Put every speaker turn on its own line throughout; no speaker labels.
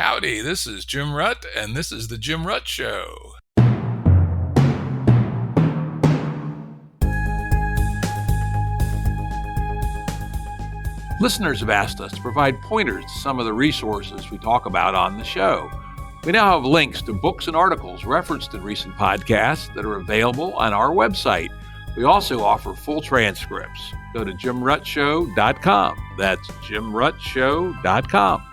Howdy, this is Jim Rutt, and this is The Jim Rutt Show. Listeners have asked us to provide pointers to some of the resources we talk about on the show. We now have links to books and articles referenced in recent podcasts that are available on our website. We also offer full transcripts. Go to jimruttshow.com. That's jimruttshow.com.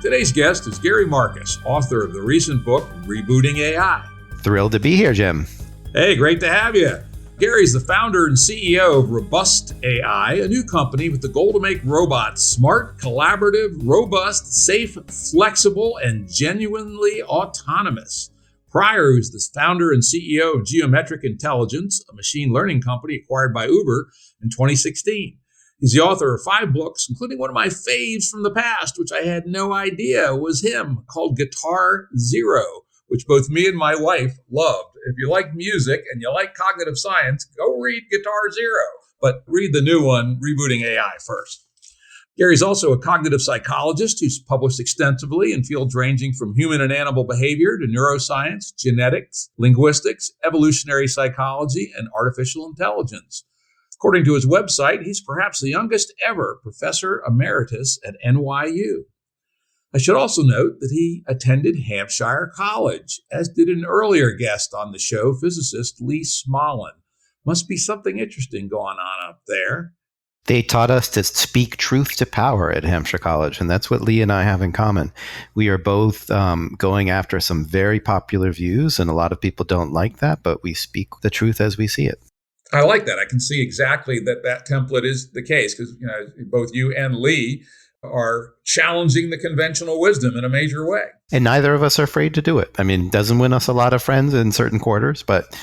Today's guest is Gary Marcus, author of the recent book, Rebooting AI.
Thrilled to be here, Jim.
Hey, great to have you. Gary's the founder and CEO of Robustness AI, a new company with the goal to make robots smart, collaborative, robust, safe, flexible, and genuinely autonomous. Prior, he was the founder and CEO of Geometric Intelligence, a machine learning company acquired by Uber in 2016. He's the author of 5 books, including one of my faves from the past, which I had no idea was him, called Guitar Zero, which both me and my wife loved. If you like music and you like cognitive science, go read Guitar Zero, but read the new one, Rebooting AI, first. Gary's also a cognitive psychologist who's published extensively in fields ranging from human and animal behavior to neuroscience, genetics, linguistics, evolutionary psychology, and artificial intelligence. According to his website, he's perhaps the youngest ever professor emeritus at NYU. I should also note that he attended Hampshire College, as did an earlier guest on the show, physicist Lee Smolin. Must be something interesting going on up there.
They taught us to speak truth to power at Hampshire College, and that's what Lee and I have in common. We are both going after some very popular views, and a lot of people don't like that, but we speak the truth as we see it.
I like that. I can see exactly that template is the case, because both you and Lee are challenging the conventional wisdom in a major way.
And neither of us are afraid to do it. I mean, it doesn't win us a lot of friends in certain quarters, but,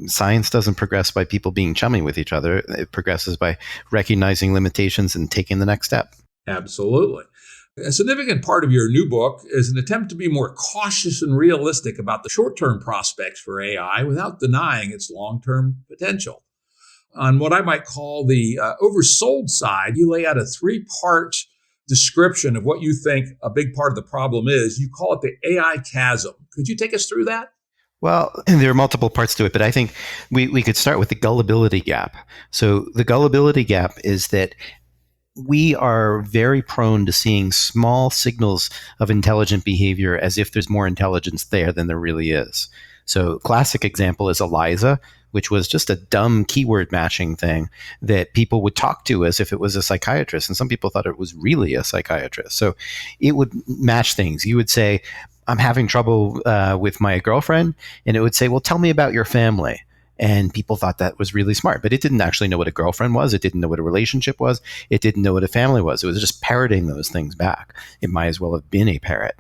science doesn't progress by people being chummy with each other. It progresses by recognizing limitations and taking the next step.
Absolutely. A significant part of your new book is an attempt to be more cautious and realistic about the short-term prospects for AI without denying its long-term potential. On what I might call the oversold side, you lay out a 3-part description of what you think a big part of the problem is. You call it the AI chasm. Could you take us through that?
Well, there are multiple parts to it, but I think we could start with the gullibility gap. So the gullibility gap is that we are very prone to seeing small signals of intelligent behavior as if there's more intelligence there than there really is. So classic example is ELIZA, which was just a dumb keyword matching thing that people would talk to as if it was a psychiatrist. And some people thought it was really a psychiatrist. So it would match things. You would say, I'm having trouble with my girlfriend. And it would say, well, tell me about your family. And people thought that was really smart, but it didn't actually know what a girlfriend was. It didn't know what a relationship was. It didn't know what a family was. It was just parroting those things back. It might as well have been a parrot.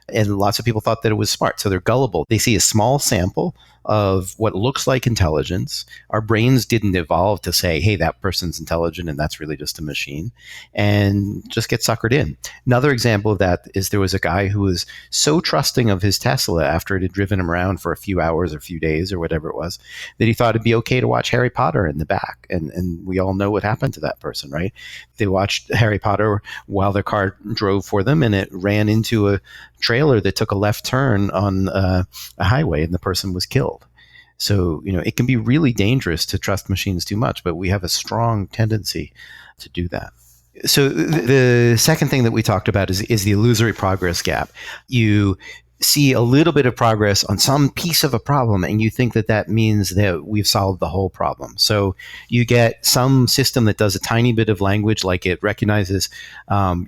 And lots of people thought that it was smart. So they're gullible. They see a small sample of what looks like intelligence. Our brains didn't evolve to say, hey, that person's intelligent and that's really just a machine, and just get suckered in. Another example of that is there was a guy who was so trusting of his Tesla after it had driven him around for a few hours or a few days or whatever it was, that he thought it'd be okay to watch Harry Potter in the back. And we all know what happened to that person, right? They watched Harry Potter while their car drove for them, and it ran into a trailer that took a left turn on a highway, and the person was killed. So, it can be really dangerous to trust machines too much, but we have a strong tendency to do that. So the second thing that we talked about is the illusory progress gap. You see a little bit of progress on some piece of a problem, and you think that means that we've solved the whole problem. So you get some system that does a tiny bit of language, like it recognizes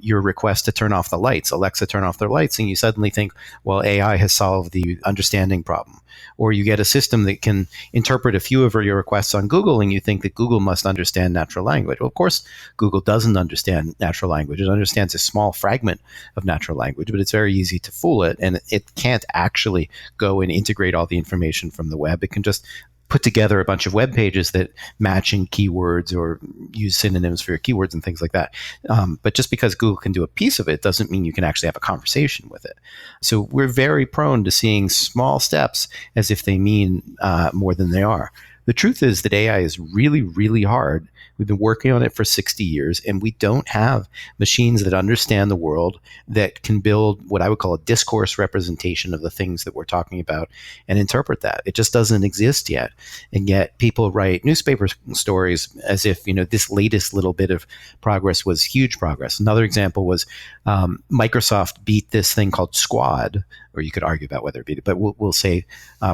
your request to turn off the lights. Alexa, turn off the lights. And you suddenly think, well, AI has solved the understanding problem. Or you get a system that can interpret a few of your requests on Google, and you think that Google must understand natural language. Well, of course, Google doesn't understand natural language. It understands a small fragment of natural language, but it's very easy to fool it. And it can't actually go and integrate all the information from the web. It can just put together a bunch of web pages that match in keywords or use synonyms for your keywords and things like that. But just because Google can do a piece of it doesn't mean you can actually have a conversation with it. So we're very prone to seeing small steps as if they mean more than they are. The truth is that AI is really, really hard. We've been working on it for 60 years, and we don't have machines that understand the world that can build what I would call a discourse representation of the things that we're talking about and interpret that. It just doesn't exist yet. And yet people write newspaper stories as if, this latest little bit of progress was huge progress. Another example was Microsoft beat this thing called Squad, or you could argue about whether it beat it, but we'll say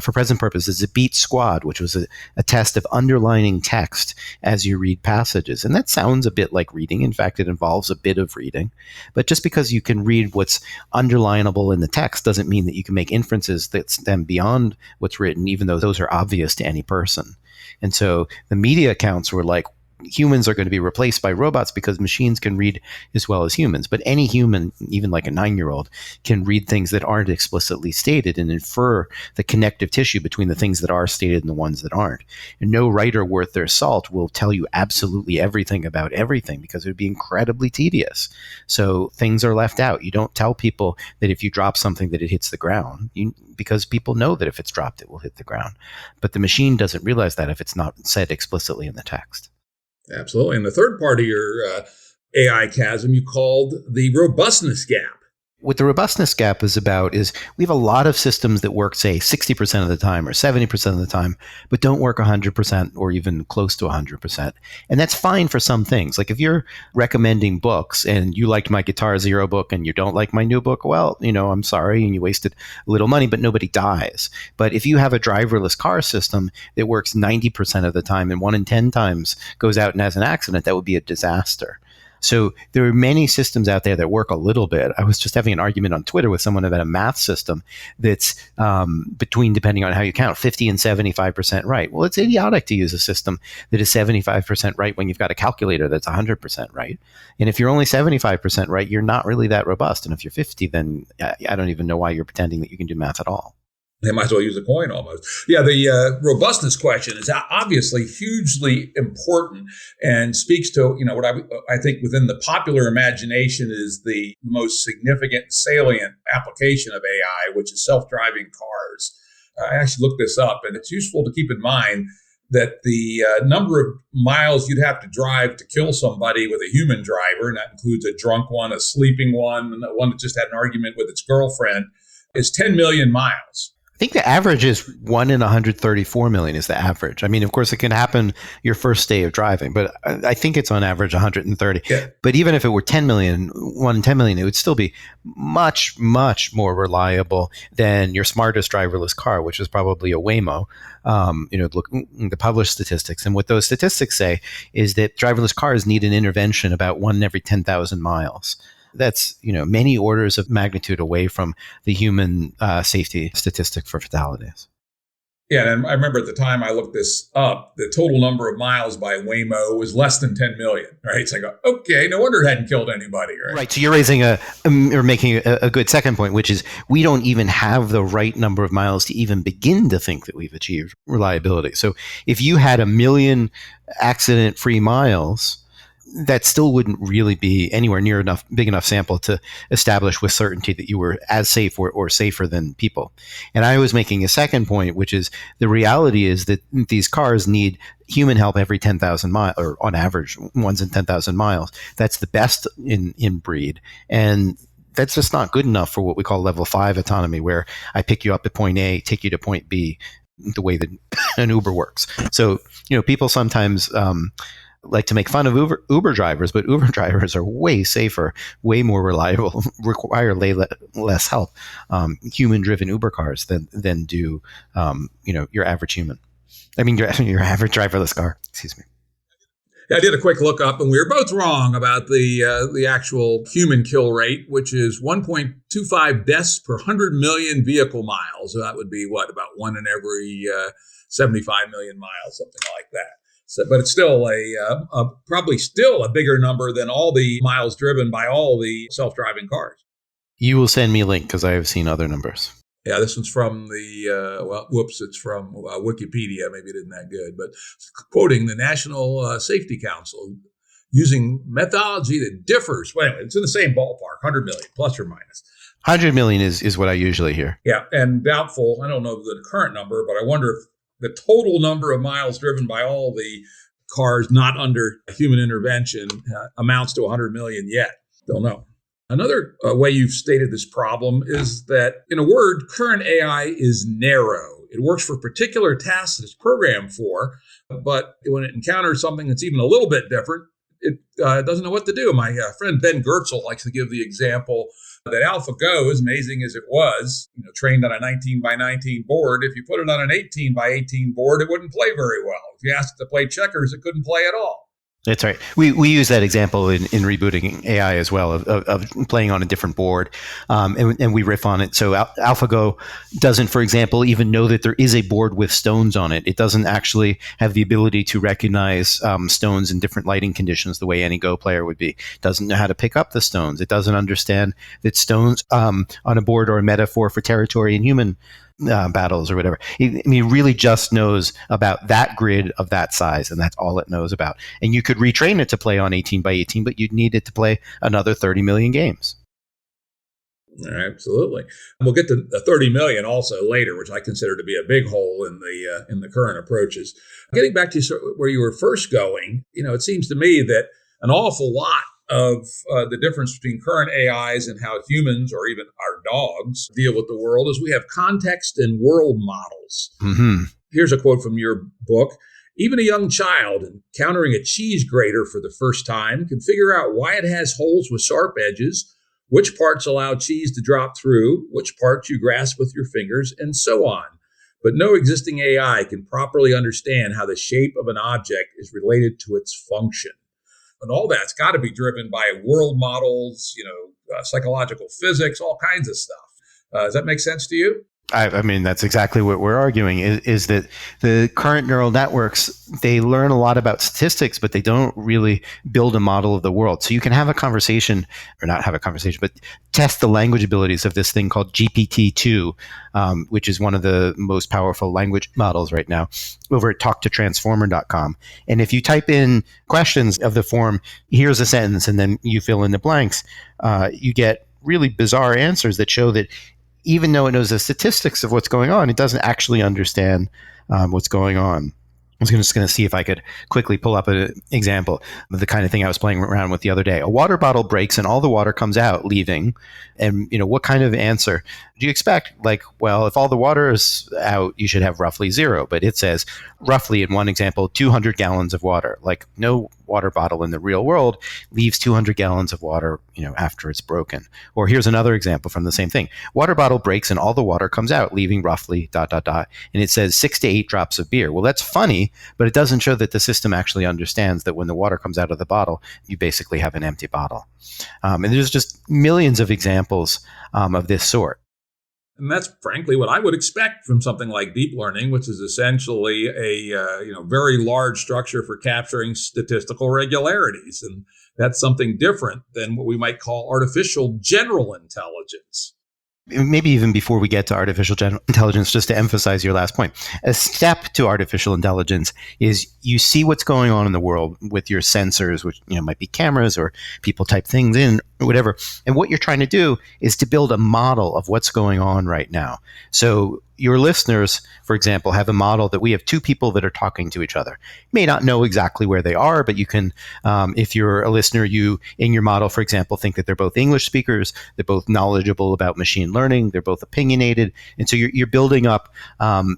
for present purposes, it beat Squad, which was a test of underlining text as you read passages. And that sounds a bit like reading. In fact, it involves a bit of reading. But just because you can read what's underlinable in the text doesn't mean that you can make inferences that stem beyond what's written, even though those are obvious to any person. And so the media accounts were like, humans are going to be replaced by robots because machines can read as well as humans. But any human, even like a 9-year-old, can read things that aren't explicitly stated and infer the connective tissue between the things that are stated and the ones that aren't. And no writer worth their salt will tell you absolutely everything about everything because it would be incredibly tedious. So things are left out. You don't tell people that if you drop something that it hits the ground, because people know that if it's dropped, it will hit the ground. But the machine doesn't realize that if it's not said explicitly in the text.
Absolutely. And the third part of your AI chasm you called the robustness gap.
What the robustness gap is about is we have a lot of systems that work, say, 60% of the time or 70% of the time, but don't work 100% or even close to 100%. And that's fine for some things. Like if you're recommending books and you liked my Guitar Zero book and you don't like my new book, well, I'm sorry, and you wasted a little money, but nobody dies. But if you have a driverless car system that works 90% of the time and 1 in 10 times goes out and has an accident, that would be a disaster. So there are many systems out there that work a little bit. I was just having an argument on Twitter with someone about a math system that's between, depending on how you count, 50 and 75% right. Well, it's idiotic to use a system that is 75% right when you've got a calculator that's 100% right. And if you're only 75% right, you're not really that robust. And if you're 50, then I don't even know why you're pretending that you can do math at all.
They might as well use a coin almost. Yeah, the robustness question is obviously hugely important and speaks to, what I think within the popular imagination is the most significant salient application of AI, which is self-driving cars. I actually looked this up, and it's useful to keep in mind that the number of miles you'd have to drive to kill somebody with a human driver, and that includes a drunk one, a sleeping one, and one that just had an argument with its girlfriend, is 10 million miles.
I think the average is 1 in 134 million is the average. I mean, of course, it can happen your first day of driving, but I think it's on average 130.
Yeah.
But even if it were 10 million, 1 in 10 million, it would still be much, much more reliable than your smartest driverless car, which is probably a Waymo. Look the published statistics. And what those statistics say is that driverless cars need an intervention about 1 in every 10,000 miles. That's, many orders of magnitude away from the human safety statistic for fatalities.
Yeah, and I remember at the time I looked this up, the total number of miles by Waymo was less than 10 million, right? So I go, okay, no wonder it hadn't killed anybody, right?
Right, so you're raising or making a good second point, which is we don't even have the right number of miles to even begin to think that we've achieved reliability. So if you had 1 million accident-free miles, that still wouldn't really be anywhere near big enough sample to establish with certainty that you were as safe or safer than people. And I was making a second point, which is the reality is that these cars need human help every 10,000 miles, or on average, 1 in 10,000 miles. That's the best in breed. And that's just not good enough for what we call level 5 autonomy, where I pick you up at point A, take you to point B, the way that an Uber works. So, people sometimes like to make fun of Uber drivers, but Uber drivers are way safer, way more reliable, require less help, human-driven Uber cars than do your average human. I mean, your average driverless car. Excuse me.
I did a quick look up, and we were both wrong about the actual human kill rate, which is 1.25 deaths per 100 million vehicle miles. So that would be about 1 in every 75 million miles, something like that. So, but it's still probably still a bigger number than all the miles driven by all the self-driving cars.
You will send me a link because I have seen other numbers.
Yeah, this one's from it's from Wikipedia. Maybe it isn't that good, but quoting the National Safety Council, using methodology that differs. Well, anyway, it's in the same ballpark, 100 million, plus or minus.
100 million is what I usually hear.
Yeah, and doubtful, I don't know the current number, but I wonder if the total number of miles driven by all the cars not under human intervention amounts to 100 million yet. Don't know. Another way you've stated this problem is that, in a word, current AI is narrow. It works for particular tasks it's programmed for, but when it encounters something that's even a little bit different, it doesn't know what to do. My friend Ben Gertzel likes to give the example that AlphaGo, as amazing as it was, trained on a 19 by 19 board, if you put it on an 18 by 18 board, it wouldn't play very well. If you asked it to play checkers, it couldn't play at all.
That's right. We use that example in Rebooting AI as well of playing on a different board, and we riff on it. So AlphaGo doesn't, for example, even know that there is a board with stones on it. It doesn't actually have the ability to recognize stones in different lighting conditions the way any Go player would be. It doesn't know how to pick up the stones. It doesn't understand that stones on a board are a metaphor for territory and human battles or whatever. It really just knows about that grid of that size, and that's all it knows about. And you could retrain it to play on 18 by 18, but you'd need it to play another 30 million games.
Absolutely. We'll get to the 30 million also later, which I consider to be a big hole in the current approaches. Getting back to where you were first going, it seems to me that an awful lot of the difference between current AIs and how humans or even our dogs deal with the world is we have context and world models.
Mm-hmm.
Here's a quote from your book. Even a young child encountering a cheese grater for the first time can figure out why it has holes with sharp edges, which parts allow cheese to drop through, which parts you grasp with your fingers, and so on. But no existing AI can properly understand how the shape of an object is related to its function. And all that's got to be driven by world models, psychological physics, all kinds of stuff. Does that make sense to you?
I mean, that's exactly what we're arguing is that the current neural networks, they learn a lot about statistics, but they don't really build a model of the world. So you can have a conversation, or not have a conversation, but test the language abilities of this thing called GPT-2, which is one of the most powerful language models right now, over at talktotransformer.com. And if you type in questions of the form, here's a sentence, and then you fill in the blanks, you get really bizarre answers that show that even though it knows the statistics of what's going on, it doesn't actually understand what's going on. I was just going to see if I could quickly pull up an example of the kind of thing I was playing around with the other day. A water bottle breaks and all the water comes out, leaving. And, what kind of answer do you expect? Like, well, if all the water is out, you should have roughly 0. But it says roughly, in one example, 200 gallons of water. Like, no water bottle in the real world leaves 200 gallons of water, after it's broken. Or here's another example from the same thing. Water bottle breaks and all the water comes out, leaving roughly ... And it says 6 to 8 drops of beer. Well, that's funny, but it doesn't show that the system actually understands that when the water comes out of the bottle, you basically have an empty bottle. And there's just millions of examples of this sort.
And that's frankly what I would expect from something like deep learning, which is essentially a very large structure for capturing statistical regularities. And that's something different than what we might call artificial general intelligence.
Maybe even before we get to artificial general intelligence, just to emphasize your last point, a step to artificial intelligence is you see what's going on in the world with your sensors, which might be cameras or people type things in or whatever. And what you're trying to do is to build a model of what's going on right now. So your listeners, for example, have a model that we have two people that are talking to each other. You may not know exactly where they are, but you can, if you're a listener, you, in your model, for example, think that they're both English speakers, they're both knowledgeable about machine learning, they're both opinionated. And so you're building up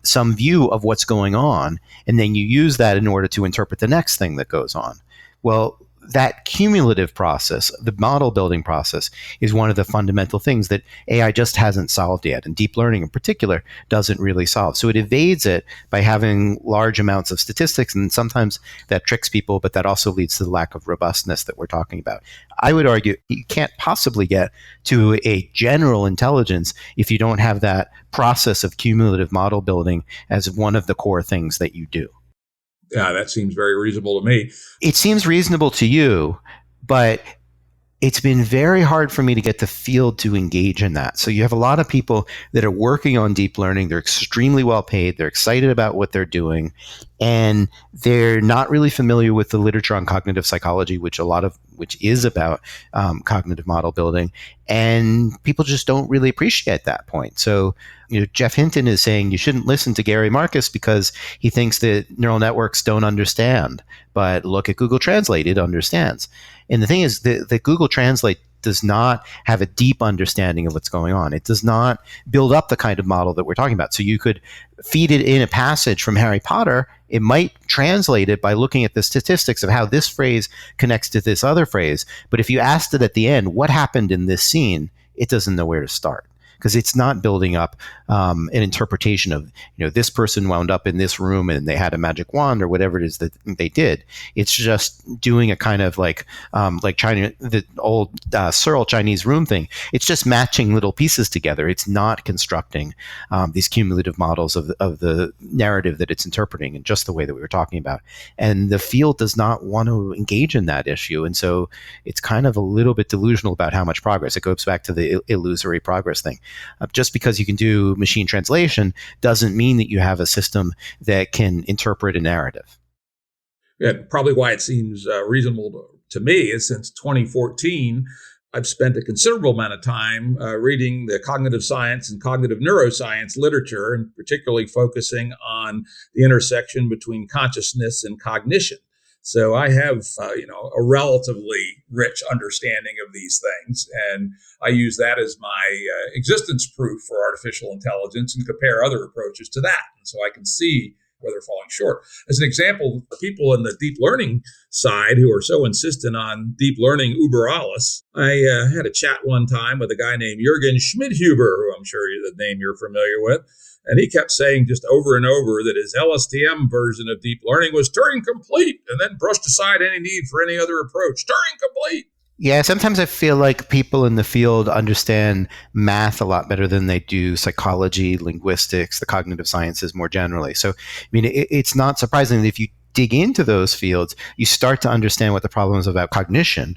some view of what's going on, and then you use that in order to interpret the next thing that goes on. Well, that cumulative process, the model building process, is one of the fundamental things that AI just hasn't solved yet, and deep learning in particular doesn't really solve. So it evades it by having large amounts of statistics, and sometimes that tricks people, but that also leads to the lack of robustness that we're talking about. I would argue you can't possibly get to a general intelligence if you don't have that process of cumulative model building as one of the core things that you do.
Yeah, that seems very reasonable to me.
It seems reasonable to you, but it's been very hard for me to get the field to engage in that. So you have a lot of people that are working on deep learning. They're extremely well paid. They're excited about what they're doing. And they're not really familiar with the literature on cognitive psychology, which is about cognitive model building, and people just don't really appreciate that point. So, Jeff Hinton is saying you shouldn't listen to Gary Marcus because he thinks that neural networks don't understand. But look at Google Translate; it understands. And the thing is that Google Translate does not have a deep understanding of what's going on. It does not build up the kind of model that we're talking about. So you could feed it in a passage from Harry Potter. It might translate it by looking at the statistics of how this phrase connects to this other phrase. But if you asked it at the end, what happened in this scene, it doesn't know where to start, because it's not building up an interpretation of, this person wound up in this room and they had a magic wand or whatever it is that they did. It's just doing a kind of like China, the old Searle Chinese room thing. It's just matching little pieces together. It's not constructing these cumulative models of the narrative that it's interpreting in just the way that we were talking about. And the field does not want to engage in that issue. And so it's kind of a little bit delusional about how much progress. It goes back to the illusory progress thing. Just because you can do machine translation doesn't mean that you have a system that can interpret a narrative.
Yeah, probably why it seems reasonable to me is since 2014, I've spent a considerable amount of time reading the cognitive science and cognitive neuroscience literature, and particularly focusing on the intersection between consciousness and cognition. So I have, a relatively rich understanding of these things, and I use that as my existence proof for artificial intelligence and compare other approaches to that. And so I can see where they're falling short. As an example, people in the deep learning side who are so insistent on deep learning uber alles, I had a chat one time with a guy named Jürgen Schmidhuber, who I'm sure is the name you're familiar with. And he kept saying just over and over that his LSTM version of deep learning was Turing complete, and then brushed aside any need for any other approach. Turing complete.
Yeah, sometimes I feel like people in the field understand math a lot better than they do psychology, linguistics, the cognitive sciences more generally. So, it's not surprising that if you dig into those fields, you start to understand what the problem is about cognition.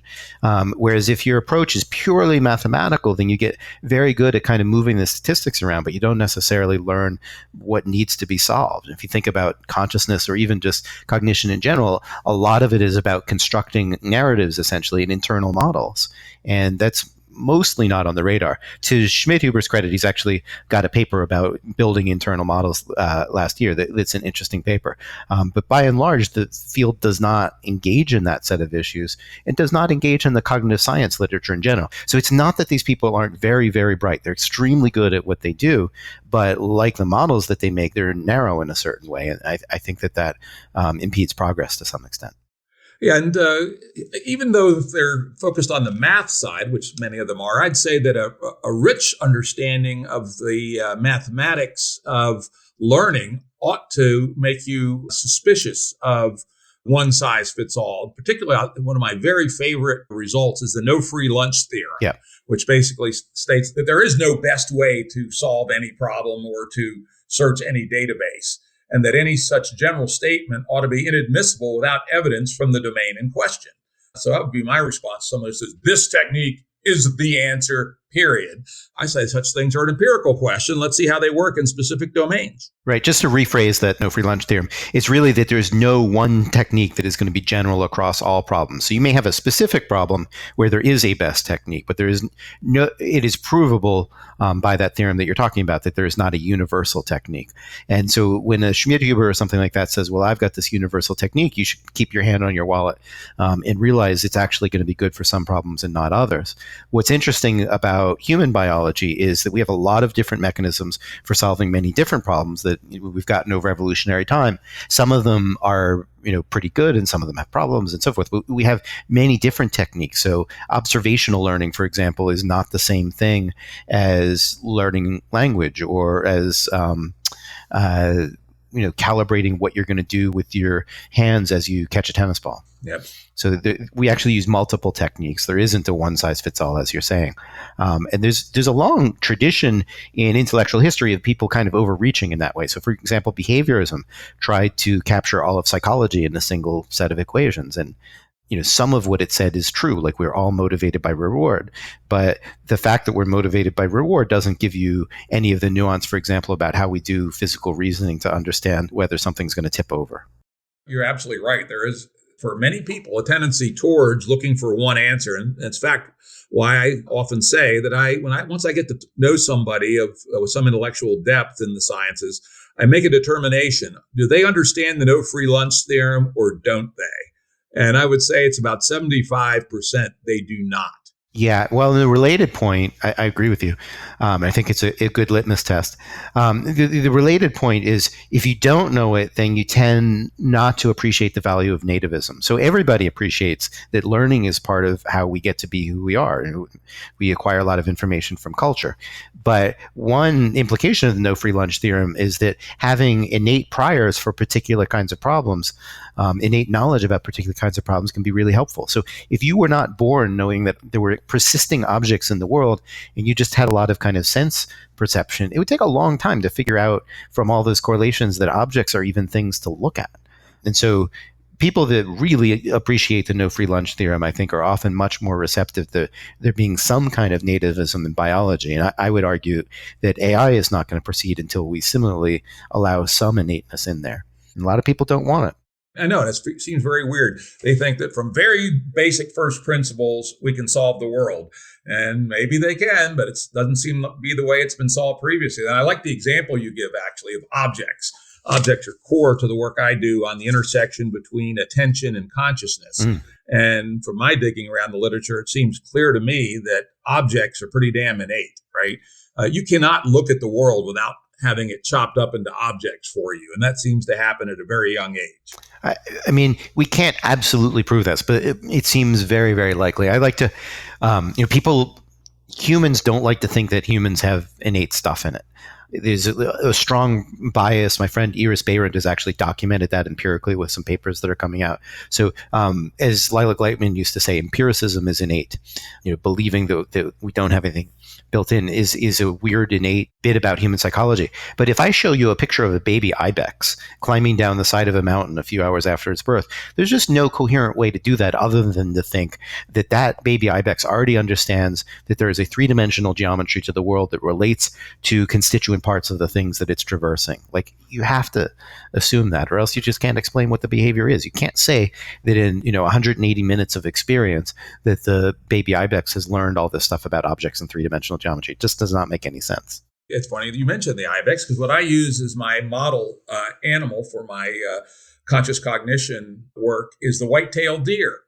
Whereas if your approach is purely mathematical, then you get very good at kind of moving the statistics around, but you don't necessarily learn what needs to be solved. If you think about consciousness or even just cognition in general, a lot of it is about constructing narratives, essentially, and internal models. And that's mostly not on the radar. To Schmidhuber's credit, he's actually got a paper about building internal models last year. That's an interesting paper. But by and large, the field does not engage in that set of issues and does not engage in the cognitive science literature in general. So it's not that these people aren't very, very bright. They're extremely good at what they do, but like the models that they make, they're narrow in a certain way. And I think that impedes progress to some extent.
Yeah, and even though they're focused on the math side, which many of them are, I'd say that a rich understanding of the mathematics of learning ought to make you suspicious of one size fits all. Particularly, one of my very favorite results is the no free lunch theorem, which basically states that there is no best way to solve any problem or to search any database, and that any such general statement ought to be inadmissible without evidence from the domain in question. So that would be my response to someone who says, this technique is the answer, period. I say such things are an empirical question. Let's see how they work in specific domains.
Right. Just to rephrase that no free lunch theorem, it's really that there's no one technique that is going to be general across all problems. So you may have a specific problem where there is a best technique, but it is provable by that theorem that you're talking about that there is not a universal technique. And so when a Schmidhuber or something like that says, well, I've got this universal technique, you should keep your hand on your wallet and realize it's actually going to be good for some problems and not others. What's interesting about human biology is that we have a lot of different mechanisms for solving many different problems that we've gotten over evolutionary time. Some of them are pretty good, and some of them have problems and so forth. But we have many different techniques. So observational learning, for example, is not the same thing as learning language or as calibrating what you're going to do with your hands as you catch a tennis ball.
Yep.
So we actually use multiple techniques. There isn't a one size fits all, as you're saying. And there's a long tradition in intellectual history of people kind of overreaching in that way. So, for example, behaviorism tried to capture all of psychology in a single set of equations. And some of what it said is true, like we're all motivated by reward. But the fact that we're motivated by reward doesn't give you any of the nuance, for example, about how we do physical reasoning to understand whether something's going to tip over.
You're absolutely right. There is, for many people, a tendency towards looking for one answer. And it's fact why I often say that once I get to know somebody with some intellectual depth in the sciences, I make a determination. Do they understand the no free lunch theorem or don't they? And I would say it's about 75% they do not.
Yeah, well, the related point, I agree with you. I think it's a good litmus test. The related point is if you don't know it, then you tend not to appreciate the value of nativism. So everybody appreciates that learning is part of how we get to be who we are. We acquire a lot of information from culture. But one implication of the no free lunch theorem is that having innate priors for particular kinds of problems, innate knowledge about particular kinds of problems can be really helpful. So if you were not born knowing that there were persisting objects in the world and you just had a lot of kind of sense perception, it would take a long time to figure out from all those correlations that objects are even things to look at. And so people that really appreciate the no free lunch theorem, I think, are often much more receptive to there being some kind of nativism in biology. And I would argue that AI is not going to proceed until we similarly allow some innateness in there. And a lot of people don't want it.
I know, it seems very weird. They think that from very basic first principles, we can solve the world. And maybe they can, but it doesn't seem to be the way it's been solved previously. And I like the example you give, actually, of objects. Objects are core to the work I do on the intersection between attention and consciousness. And from my digging around the literature, it seems clear to me that objects are pretty damn innate, right? You cannot look at the world without having it chopped up into objects for you. And that seems to happen at a very young age.
I mean, we can't absolutely prove this, but it seems very, very likely. I like to, humans don't like to think that humans have innate stuff in it. There's a strong bias. My friend Iris Behrend has actually documented that empirically with some papers that are coming out. So as Lila Gleitman used to say, empiricism is innate. Believing that we don't have anything built in is a weird innate bit about human psychology. But if I show you a picture of a baby ibex climbing down the side of a mountain a few hours after its birth, there's just no coherent way to do that other than to think that baby ibex already understands that there is a three-dimensional geometry to the world that relates to constituent parts of the things that it's traversing. Like, you have to assume that, or else you just can't explain what the behavior is. You can't say that in 180 minutes of experience that the baby ibex has learned all this stuff about objects in three-dimensional geometry. It just does not make any sense.
It's funny that you mentioned the ibex, because what I use as my model animal for my conscious cognition work is the white-tailed deer.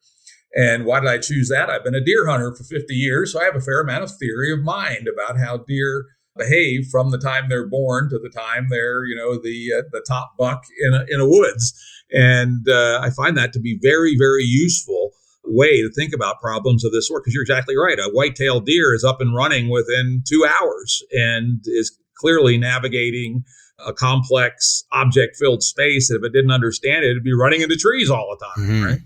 And why did I choose that? I've been a deer hunter for 50 years, so I have a fair amount of theory of mind about how deer behave from the time they're born to the time they're, the top buck in a woods. And I find that to be very, very useful way to think about problems of this sort, because you're exactly right. A white-tailed deer is up and running within 2 hours and is clearly navigating a complex object-filled space that if it didn't understand it, it'd be running into trees all the time, right?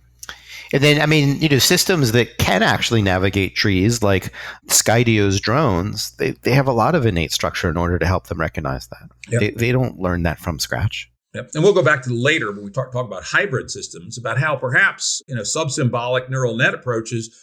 And then, systems that can actually navigate trees, like Skydio's drones, they have a lot of innate structure in order to help them recognize that. Yep. They don't learn that from scratch.
Yep. And we'll go back to later when we talk about hybrid systems, about how perhaps sub-symbolic neural net approaches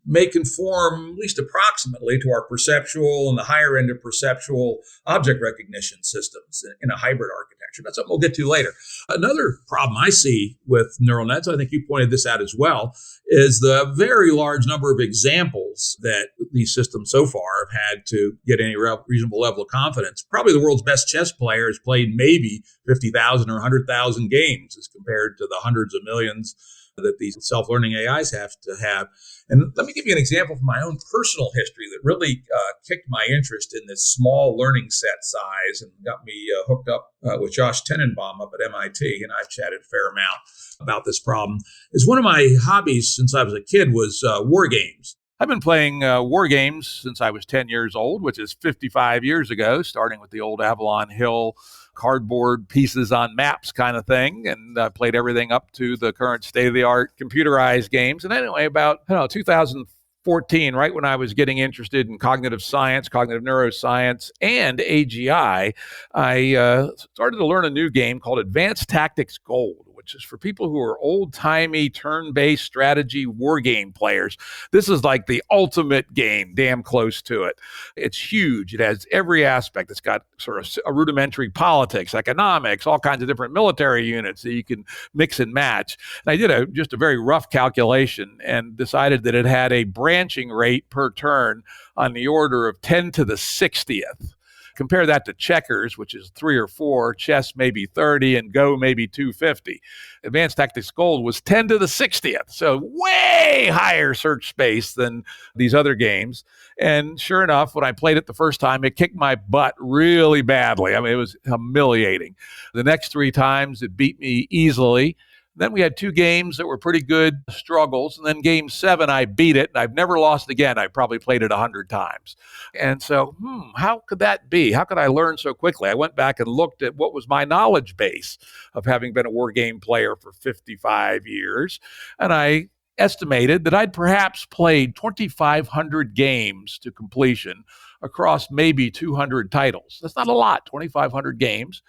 may conform, at least approximately, to our perceptual and the higher end of perceptual object recognition systems in a hybrid architecture. That's something we'll get to later. Another problem I see with neural nets, I think you pointed this out as well, is the very large number of examples that these systems so far have had to get any reasonable level of confidence. Probably the world's best chess player has played maybe 50,000 or 100,000 games as compared to the hundreds of millions that these self-learning AIs have to have. And let me give you an example from my own personal history that really kicked my interest in this small learning set size and got me hooked up with Josh Tenenbaum up at MIT. And I've chatted a fair amount about this problem. Is one of my hobbies since I was a kid was war games. I've been playing war games since I was 10 years old, which is 55 years ago, starting with the old Avalon Hill cardboard pieces on maps kind of thing, and played everything up to the current state-of-the-art computerized games. And anyway, about 2014, right when I was getting interested in cognitive science, cognitive neuroscience, and AGI, I started to learn a new game called Advanced Tactics Gold, which
Approaches. For people who are old-timey, turn-based strategy war game players, this is like the ultimate game, damn close to it. It's huge. It has every aspect. It's got sort of a rudimentary politics, economics, all kinds of different military units that you can mix and match. And I did just a very rough calculation and decided that it had a branching rate per turn on the order of 10 to the 60th. Compare that to checkers, which is 3 or 4, chess maybe 30, and Go maybe 250. Advanced Tactics Gold was 10 to the 60th, so way higher search space than these other games. And sure enough, when I played it the first time, it kicked my butt really badly. I mean, it was humiliating. The next 3 times, it beat me easily. Then we had 2 games that were pretty good struggles. And then game 7, I beat it. And I've never lost again. I probably played it 100 times. And so, how could that be? How could I learn so quickly? I went back and looked at what was my knowledge base of having been a war game player for 55 years. And I estimated that I'd perhaps played 2,500 games to completion across maybe 200 titles. That's not a lot, 2,500 games.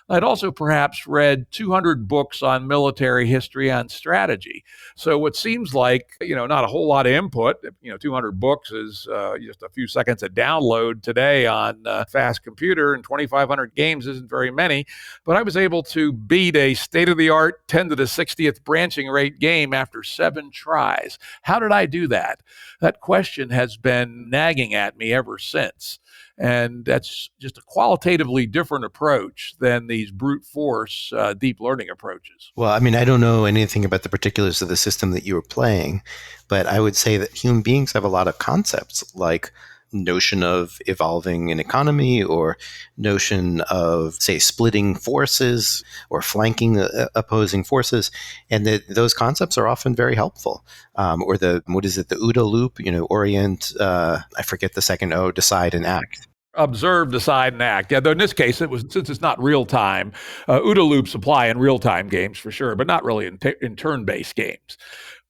I'd also perhaps read 200 books on military history and strategy. So what seems like, not a whole lot of input, 200 books is just a few seconds of download today on a fast computer, and 2,500 games isn't very many. But I was able to beat a state-of-the-art 10 to the 60th branching rate game after 7 tries. How did I do that? That question has been nagging at me ever since. And that's just a qualitatively different approach than these brute force deep learning approaches.
Well, I mean, I don't know anything about the particulars of the system that you were playing, but I would say that human beings have a lot of concepts like notion of evolving an economy or notion of, say, splitting forces or flanking opposing forces, and that those concepts are often very helpful. Or the OODA loop, orient, I forget the second O, decide and act.
Observe, decide, and act. Yeah, though in this case, since it's not real time, OODA loops apply in real time games for sure, but not really in turn-based games.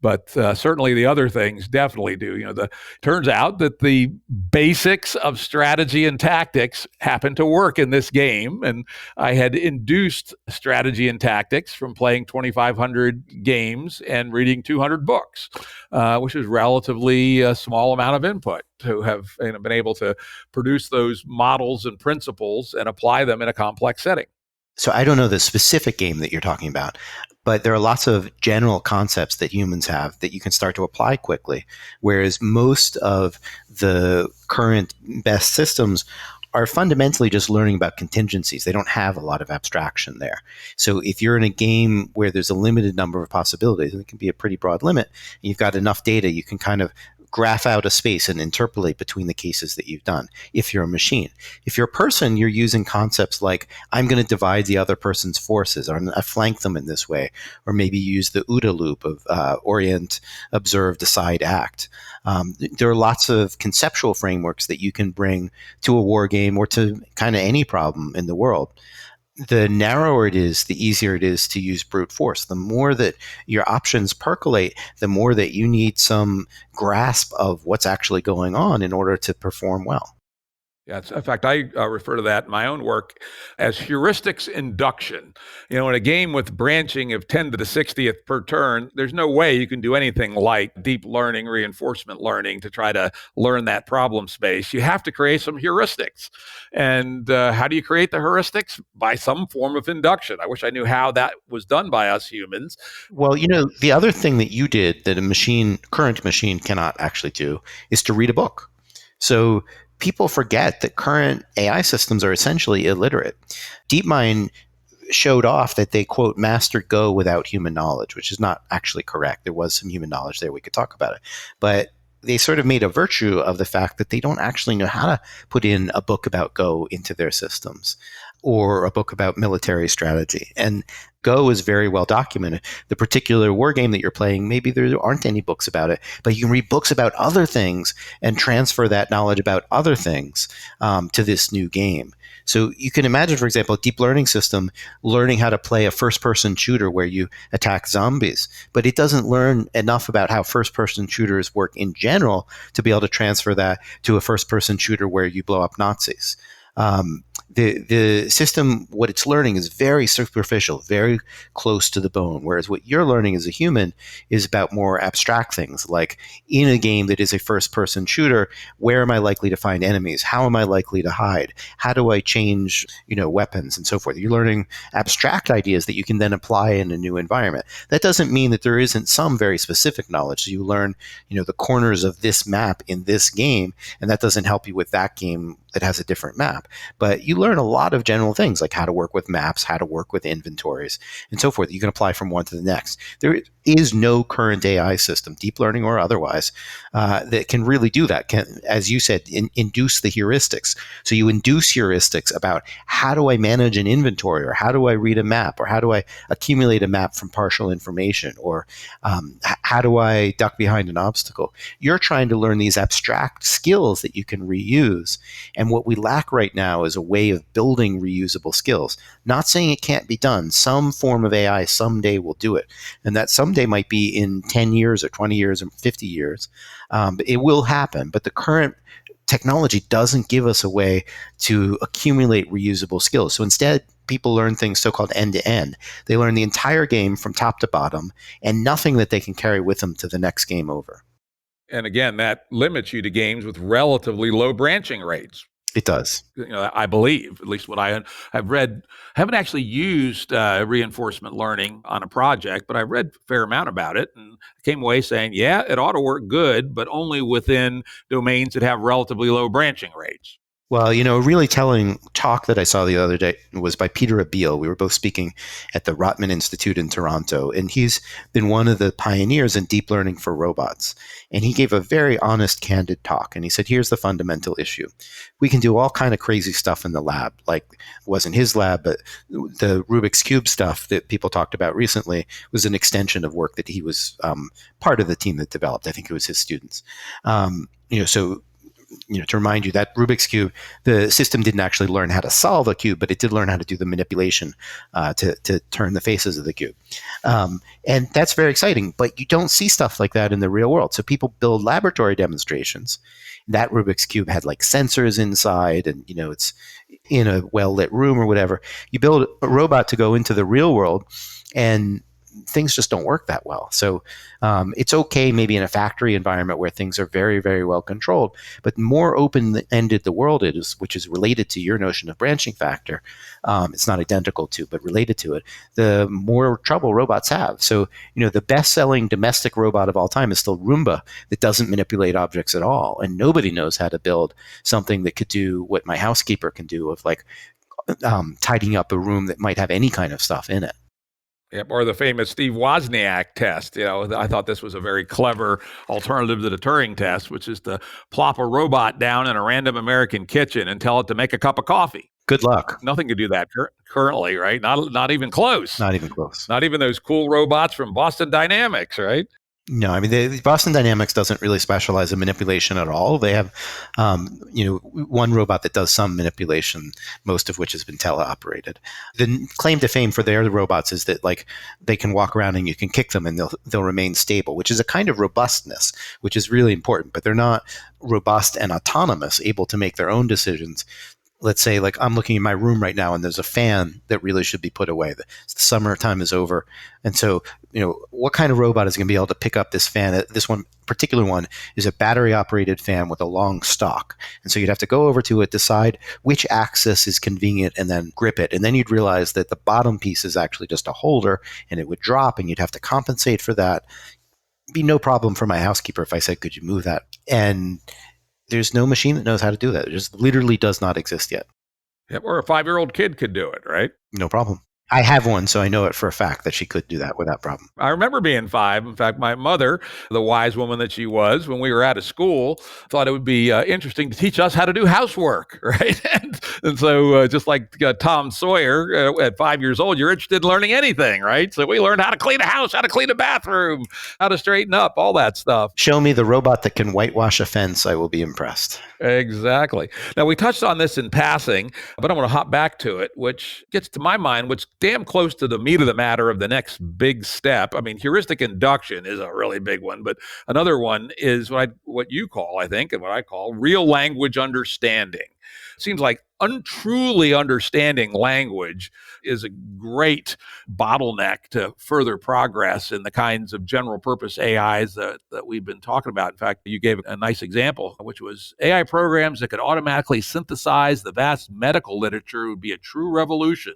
But certainly the other things definitely do. Turns out that the basics of strategy and tactics happen to work in this game. And I had induced strategy and tactics from playing 2,500 games and reading 200 books, which is relatively a small amount of input to have been able to produce those models and principles and apply them in a complex setting.
So I don't know the specific game that you're talking about, but there are lots of general concepts that humans have that you can start to apply quickly, whereas most of the current best systems are fundamentally just learning about contingencies. They don't have a lot of abstraction there. So if you're in a game where there's a limited number of possibilities, and it can be a pretty broad limit, and you've got enough data, you can kind of graph out a space and interpolate between the cases that you've done if you're a machine. If you're a person, you're using concepts like, I'm going to divide the other person's forces, or I'm going to flank them in this way, or maybe use the OODA loop of orient, observe, decide, act. There are lots of conceptual frameworks that you can bring to a war game or to kind of any problem in the world. The narrower it is, the easier it is to use brute force. The more that your options percolate, the more that you need some grasp of what's actually going on in order to perform well.
Yeah, in fact, I refer to that in my own work as heuristics induction. In a game with branching of 10 to the 60th per turn, there's no way you can do anything like deep learning, reinforcement learning to try to learn that problem space. You have to create some heuristics. And how do you create the heuristics? By some form of induction. I wish I knew how that was done by us humans.
Well, the other thing that you did that a current machine cannot actually do is to read a book. So people forget that current AI systems are essentially illiterate. DeepMind showed off that they, quote, mastered Go without human knowledge, which is not actually correct. There was some human knowledge there. We could talk about it. But they sort of made a virtue of the fact that they don't actually know how to put in a book about Go into their systems or a book about military strategy. And Go is very well documented. The particular war game that you're playing, maybe there aren't any books about it, but you can read books about other things and transfer that knowledge about other things to this new game. So you can imagine, for example, a deep learning system learning how to play a first-person shooter where you attack zombies, but it doesn't learn enough about how first-person shooters work in general to be able to transfer that to a first-person shooter where you blow up Nazis. The system, what it's learning is very superficial, very close to the bone, whereas what you're learning as a human is about more abstract things, like in a game that is a first-person shooter, where am I likely to find enemies? How am I likely to hide? How do I change, weapons and so forth? You're learning abstract ideas that you can then apply in a new environment. That doesn't mean that there isn't some very specific knowledge. So you learn, the corners of this map in this game, and that doesn't help you with that game that has a different map. But you learn a lot of general things like how to work with maps, how to work with inventories, and so forth. You can apply from one to the next. There is no current AI system, deep learning or otherwise, that can really do that. Can, as you said, induce the heuristics. So you induce heuristics about how do I manage an inventory, or how do I read a map, or how do I accumulate a map from partial information, or how do I duck behind an obstacle? You're trying to learn these abstract skills that you can reuse. And what we lack right now is a way of building reusable skills. Not saying it can't be done. Some form of AI someday will do it. And that someday might be in 10 years or 20 years or 50 years. It will happen. But the current technology doesn't give us a way to accumulate reusable skills. So instead, people learn things so-called end-to-end. They learn the entire game from top to bottom and nothing that they can carry with them to the next game over.
And again, that limits you to games with relatively low branching rates.
It does.
I believe, at least what I've read. I haven't actually used reinforcement learning on a project, but I read a fair amount about it and came away saying, yeah, it ought to work good, but only within domains that have relatively low branching rates.
Well, a really telling talk that I saw the other day was by Peter Abil. We were both speaking at the Rotman Institute in Toronto, and he's been one of the pioneers in deep learning for robots. And he gave a very honest, candid talk. And he said, here's the fundamental issue. We can do all kind of crazy stuff in the lab, like it wasn't his lab, but the Rubik's Cube stuff that people talked about recently was an extension of work that he was part of the team that developed. I think it was his students. To remind you that Rubik's Cube, the system didn't actually learn how to solve a cube, but it did learn how to do the manipulation to turn the faces of the cube. And that's very exciting, but you don't see stuff like that in the real world. So people build laboratory demonstrations. That Rubik's Cube had like sensors inside and, it's in a well-lit room or whatever. You build a robot to go into the real world and things just don't work that well. So it's okay maybe in a factory environment where things are very, very well controlled, but more open-ended the world is, which is related to your notion of branching factor, it's not identical to, but related to it, the more trouble robots have. So, the best-selling domestic robot of all time is still Roomba that doesn't manipulate objects at all. And nobody knows how to build something that could do what my housekeeper can do of like tidying up a room that might have any kind of stuff in it.
Yep, or the famous Steve Wozniak test. I thought this was a very clever alternative to the Turing test, which is to plop a robot down in a random American kitchen and tell it to make a cup of coffee.
Good luck.
Nothing can do that currently, right? Not even close.
Not even close.
Not even those cool robots from Boston Dynamics, right?
No, I mean, the Boston Dynamics doesn't really specialize in manipulation at all. They have, one robot that does some manipulation, most of which has been teleoperated. The claim to fame for their robots is that, like, they can walk around and you can kick them and they'll remain stable, which is a kind of robustness, which is really important. But they're not robust and autonomous, able to make their own decisions. Let's say, like, I'm looking in my room right now and there's a fan that really should be put away. The summertime is over. And so, what kind of robot is going to be able to pick up this fan? This one, particular one, is a battery-operated fan with a long stalk. And so you'd have to go over to it, decide which axis is convenient, and then grip it. And then you'd realize that the bottom piece is actually just a holder, and it would drop, and you'd have to compensate for that. It'd be no problem for my housekeeper if I said, could you move that? And there's no machine that knows how to do that. It just literally does not exist yet.
Yep, or a 5-year-old kid could do it, right?
No problem. I have one, so I know it for a fact that she could do that without problem.
I remember being 5. In fact, my mother, the wise woman that she was, when we were out of school, thought it would be interesting to teach us how to do housework, right? and so just like Tom Sawyer, at 5 years old, you're interested in learning anything, right? So we learned how to clean a house, how to clean a bathroom, how to straighten up, all that stuff.
Show me the robot that can whitewash a fence. I will be impressed.
Exactly. Now, we touched on this in passing, but I want to hop back to it, which gets to my mind, which damn close to the meat of the matter of the next big step. I mean, heuristic induction is a really big one, but another one is what you call, I think, and what I call real language understanding. It seems like untruly understanding language is a great bottleneck to further progress in the kinds of general purpose AIs that we've been talking about. In fact, you gave a nice example, which was AI programs that could automatically synthesize the vast medical literature would be a true revolution.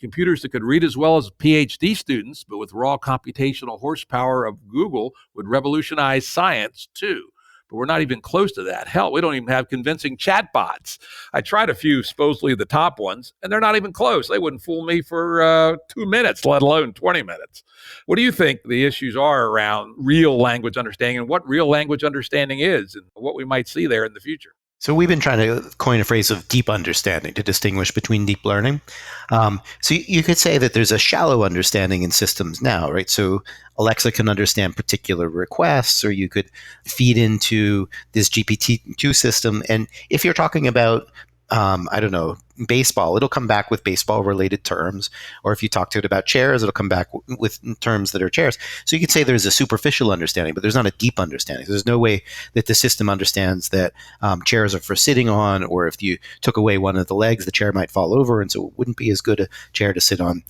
Computers that could read as well as PhD students, but with raw computational horsepower of Google, would revolutionize science too. But we're not even close to that. Hell, we don't even have convincing chatbots. I tried a few, supposedly the top ones, and they're not even close. They wouldn't fool me for 2 minutes, let alone 20 minutes. What do you think the issues are around real language understanding and what real language understanding is and what we might see there in the future?
So we've been trying to coin a phrase of deep understanding to distinguish between deep learning. So you could say that there's a shallow understanding in systems now, right? So Alexa can understand particular requests, or you could feed into this GPT-2 system. And if you're talking about, I don't know, baseball, it'll come back with baseball-related terms. Or if you talk to it about chairs, it'll come back with terms that are chairs. So you could say there's a superficial understanding, but there's not a deep understanding. There's no way that the system understands that chairs are for sitting on, or if you took away one of the legs, the chair might fall over, and so it wouldn't be as good a chair to sit on.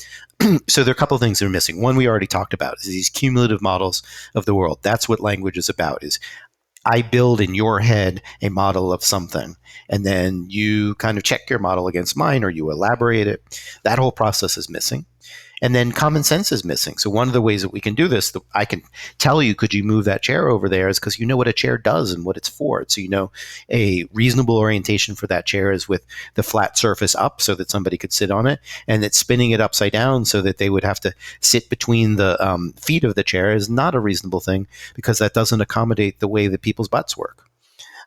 So there are a couple of things that are missing. One we already talked about is these cumulative models of the world. That's what language is about, is I build in your head a model of something, and then you kind of check your model against mine, or you elaborate it. That whole process is missing. And then common sense is missing. So one of the ways that we can do this, that I can tell you, could you move that chair over there, is because you know what a chair does and what it's for. So you know a reasonable orientation for that chair is with the flat surface up so that somebody could sit on it, and that spinning it upside down so that they would have to sit between the feet of the chair is not a reasonable thing, because that doesn't accommodate the way that people's butts work.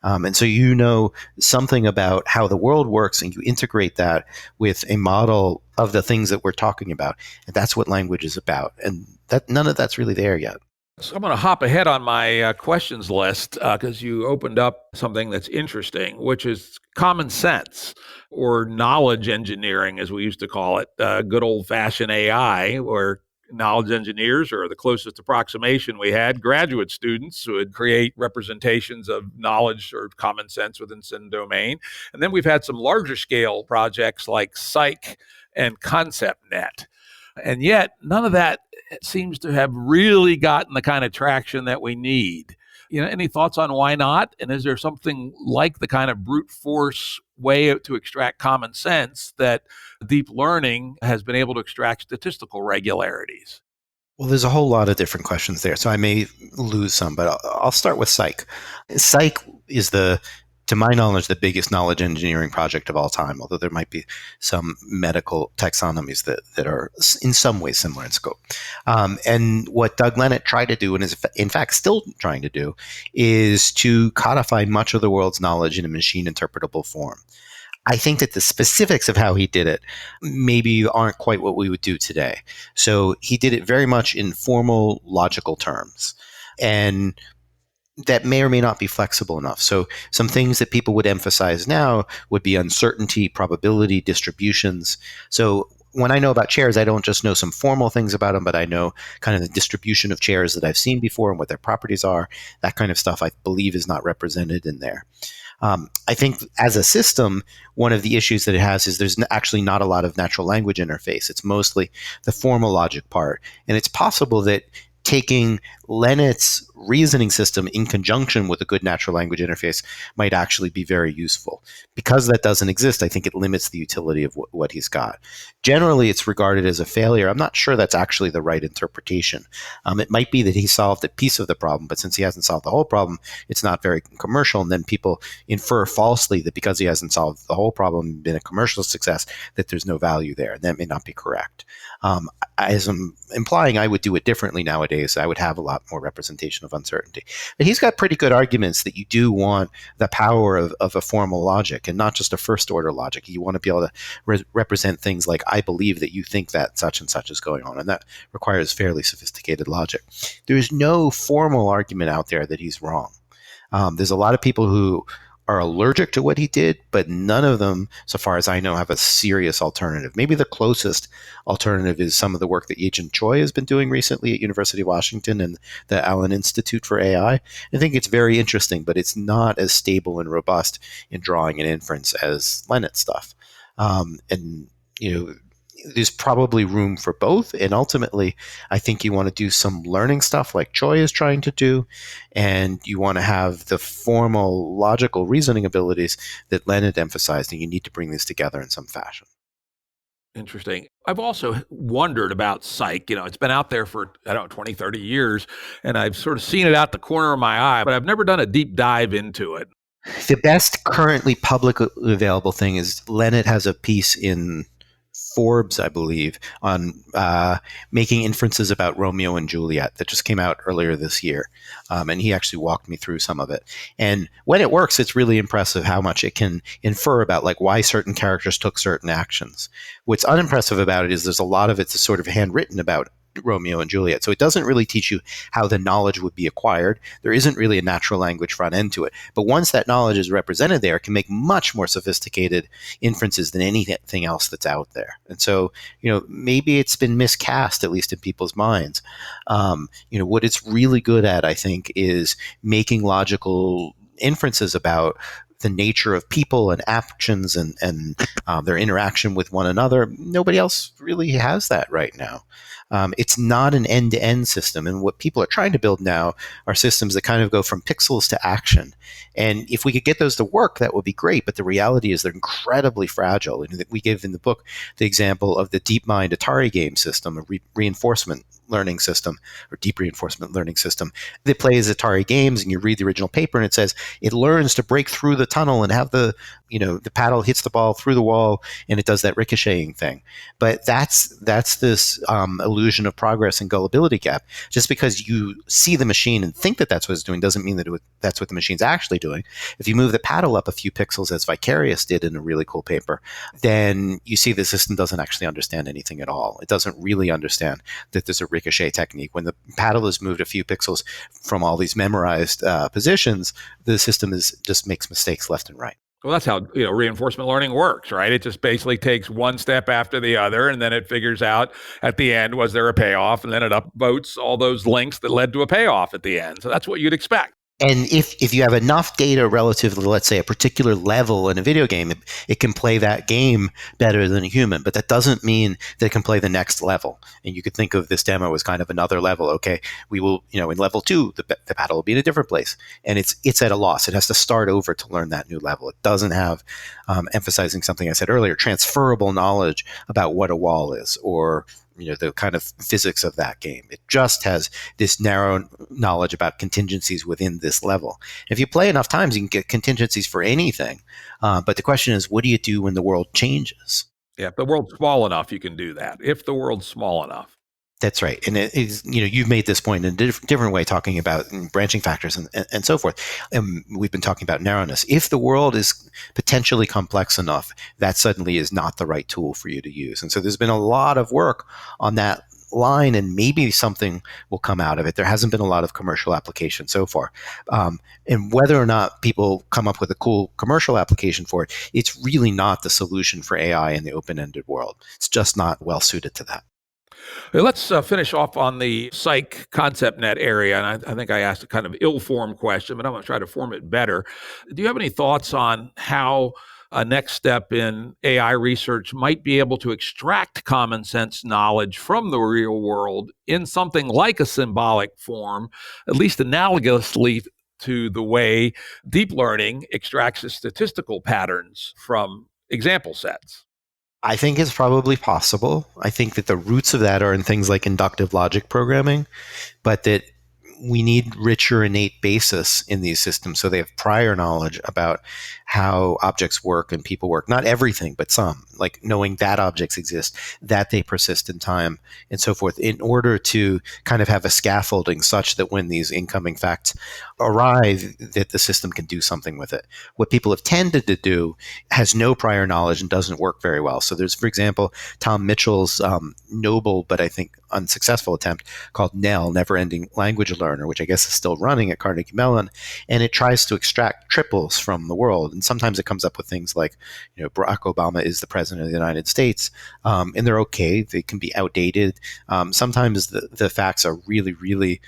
And so you know something about how the world works, and you integrate that with a model of the things that we're talking about. And that's what language is about. And that none of that's really there yet.
So I'm going to hop ahead on my questions list because you opened up something that's interesting, which is common sense, or knowledge engineering, as we used to call it, good old-fashioned AI, where knowledge engineers, or the closest approximation we had, graduate students who would create representations of knowledge or common sense within some domain. And then we've had some larger scale projects like Cyc and ConceptNet. And yet none of that seems to have really gotten the kind of traction that we need. Any thoughts on why not? And is there something like the kind of brute force way to extract common sense that deep learning has been able to extract statistical regularities?
Well, there's a whole lot of different questions there, so I may lose some, but I'll start with Cyc. Cyc is to my knowledge, the biggest knowledge engineering project of all time, although there might be some medical taxonomies that are in some ways similar in scope. And what Doug Lenat tried to do, and is in fact still trying to do, is to codify much of the world's knowledge in a machine interpretable form. I think that the specifics of how he did it maybe aren't quite what we would do today. So he did it very much in formal, logical terms. And that may or may not be flexible enough. So some things that people would emphasize now would be uncertainty, probability, distributions. So when I know about chairs, I don't just know some formal things about them, but I know kind of the distribution of chairs that I've seen before and what their properties are. That kind of stuff I believe is not represented in there. I think as a system, one of the issues that it has is there's actually not a lot of natural language interface. It's mostly the formal logic part. And it's possible that taking Lenat's reasoning system in conjunction with a good natural language interface might actually be very useful. Because that doesn't exist, I think it limits the utility of what he's got. Generally, it's regarded as a failure. I'm not sure that's actually the right interpretation. It might be that he solved a piece of the problem, but since he hasn't solved the whole problem, it's not very commercial, and then people infer falsely that because he hasn't solved the whole problem, been a commercial success, that there's no value there, and that may not be correct. As I'm implying, I would do it differently nowadays. I would have a lot more representation of uncertainty. But he's got pretty good arguments that you do want the power of a formal logic and not just a first order logic. You want to be able to represent things like, I believe that you think that such and such is going on. And that requires fairly sophisticated logic. There's no formal argument out there that he's wrong. There's a lot of people who are allergic to what he did, but none of them, so far as I know, have a serious alternative. Maybe the closest alternative is some of the work that Yejin Choi has been doing recently at University of Washington and the Allen Institute for AI. I think it's very interesting, but it's not as stable and robust in drawing an inference as Lennet's stuff. And, you know, there's probably room for both. And ultimately, I think you want to do some learning stuff like Choi is trying to do. And you want to have the formal logical reasoning abilities that Lennet emphasized. And you need to bring these together in some fashion.
Interesting. I've also wondered about Cyc. It's been out there for, 20, 30 years, and I've sort of seen it out the corner of my eye, but I've never done a deep dive into it.
The best currently publicly available thing is Lennet has a piece in Forbes, I believe, on making inferences about Romeo and Juliet that just came out earlier this year. And he actually walked me through some of it. And when it works, it's really impressive how much it can infer about like why certain characters took certain actions. What's unimpressive about it is there's a lot of it's sort of handwritten about Romeo and Juliet. So it doesn't really teach you how the knowledge would be acquired. There isn't really a natural language front end to it. But once that knowledge is represented there, it can make much more sophisticated inferences than anything else that's out there. And so, maybe it's been miscast, at least in people's minds. What it's really good at, I think, is making logical inferences about the nature of people and actions and their interaction with one another. Nobody else really has that right now. It's not an end-to-end system. And what people are trying to build now are systems that kind of go from pixels to action. And if we could get those to work, that would be great. But the reality is they're incredibly fragile. And we give in the book the example of the DeepMind Atari game system, a reinforcement learning system or deep reinforcement learning system that plays Atari games, and you read the original paper and it says it learns to break through the tunnel and have the paddle hits the ball through the wall and it does that ricocheting thing. But that's this illusion of progress and gullibility gap. Just because you see the machine and think that that's what it's doing doesn't mean that that's what the machine's actually doing. If you move the paddle up a few pixels, as Vicarious did in a really cool paper, then you see the system doesn't actually understand anything at all. It doesn't really understand that there's a ricochet technique. When the paddle is moved a few pixels from all these memorized positions, the system just makes mistakes left and right.
Well, that's how reinforcement learning works, right? It just basically takes one step after the other, and then it figures out at the end, was there a payoff? And then it upvotes all those links that led to a payoff at the end. So that's what you'd expect.
And if you have enough data relative to, let's say, a particular level in a video game, it can play that game better than a human. But that doesn't mean that it can play the next level. And you could think of this demo as kind of another level. Okay, we will, in level 2, the battle will be in a different place. And it's at a loss. It has to start over to learn that new level. It doesn't have, emphasizing something I said earlier, transferable knowledge about what a wall is or the kind of physics of that game. It just has this narrow knowledge about contingencies within this level. If you play enough times, you can get contingencies for anything. But the question is, what do you do when the world changes?
Yeah, if the world's small enough, you can do that. If the world's small enough.
That's right. And it is, you've made this point in a different way, talking about branching factors and so forth. And we've been talking about narrowness. If the world is potentially complex enough, that suddenly is not the right tool for you to use. And so there's been a lot of work on that line, and maybe something will come out of it. There hasn't been a lot of commercial application so far. And whether or not people come up with a cool commercial application for it, it's really not the solution for AI in the open-ended world. It's just not well suited to that.
Let's finish off on the Cyc ConceptNet area. And I think I asked a kind of ill-formed question, but I'm going to try to form it better. Do you have any thoughts on how a next step in AI research might be able to extract common sense knowledge from the real world in something like a symbolic form, at least analogously to the way deep learning extracts its statistical patterns from example sets?
I think it's probably possible. I think that the roots of that are in things like inductive logic programming, but that we need richer innate basis in these systems so they have prior knowledge about how objects work and people work. Not everything, but some, like knowing that objects exist, that they persist in time, and so forth, in order to kind of have a scaffolding such that when these incoming facts arrive, that the system can do something with it. What people have tended to do has no prior knowledge and doesn't work very well. So there's, for example, Tom Mitchell's noble but I think unsuccessful attempt called NEL, Never Ending Language Learning, learner, which I guess is still running at Carnegie Mellon, and it tries to extract triples from the world. And sometimes it comes up with things like, Barack Obama is the president of the United States, and they're okay. They can be outdated. Sometimes the facts are really, really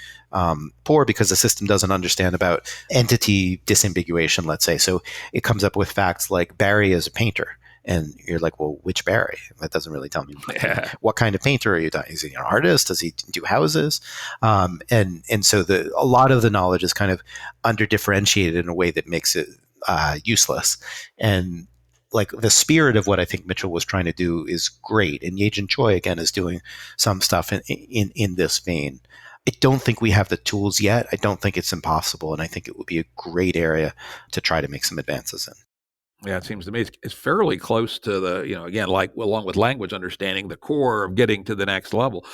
poor because the system doesn't understand about entity disambiguation, let's say. So it comes up with facts like Barry is a painter. And you're like, well, which Barry? That doesn't really tell me.
Yeah.
What kind of painter are you? Is he an artist? Does he do houses? And so a lot of the knowledge is kind of under differentiated in a way that makes it useless. And like the spirit of what I think Mitchell was trying to do is great. And Yejin Choi, again, is doing some stuff in this vein. I don't think we have the tools yet. I don't think it's impossible. And I think it would be a great area to try to make some advances in.
Yeah, it seems to me it's fairly close to the, again, like along with language understanding, the core of getting to the next level.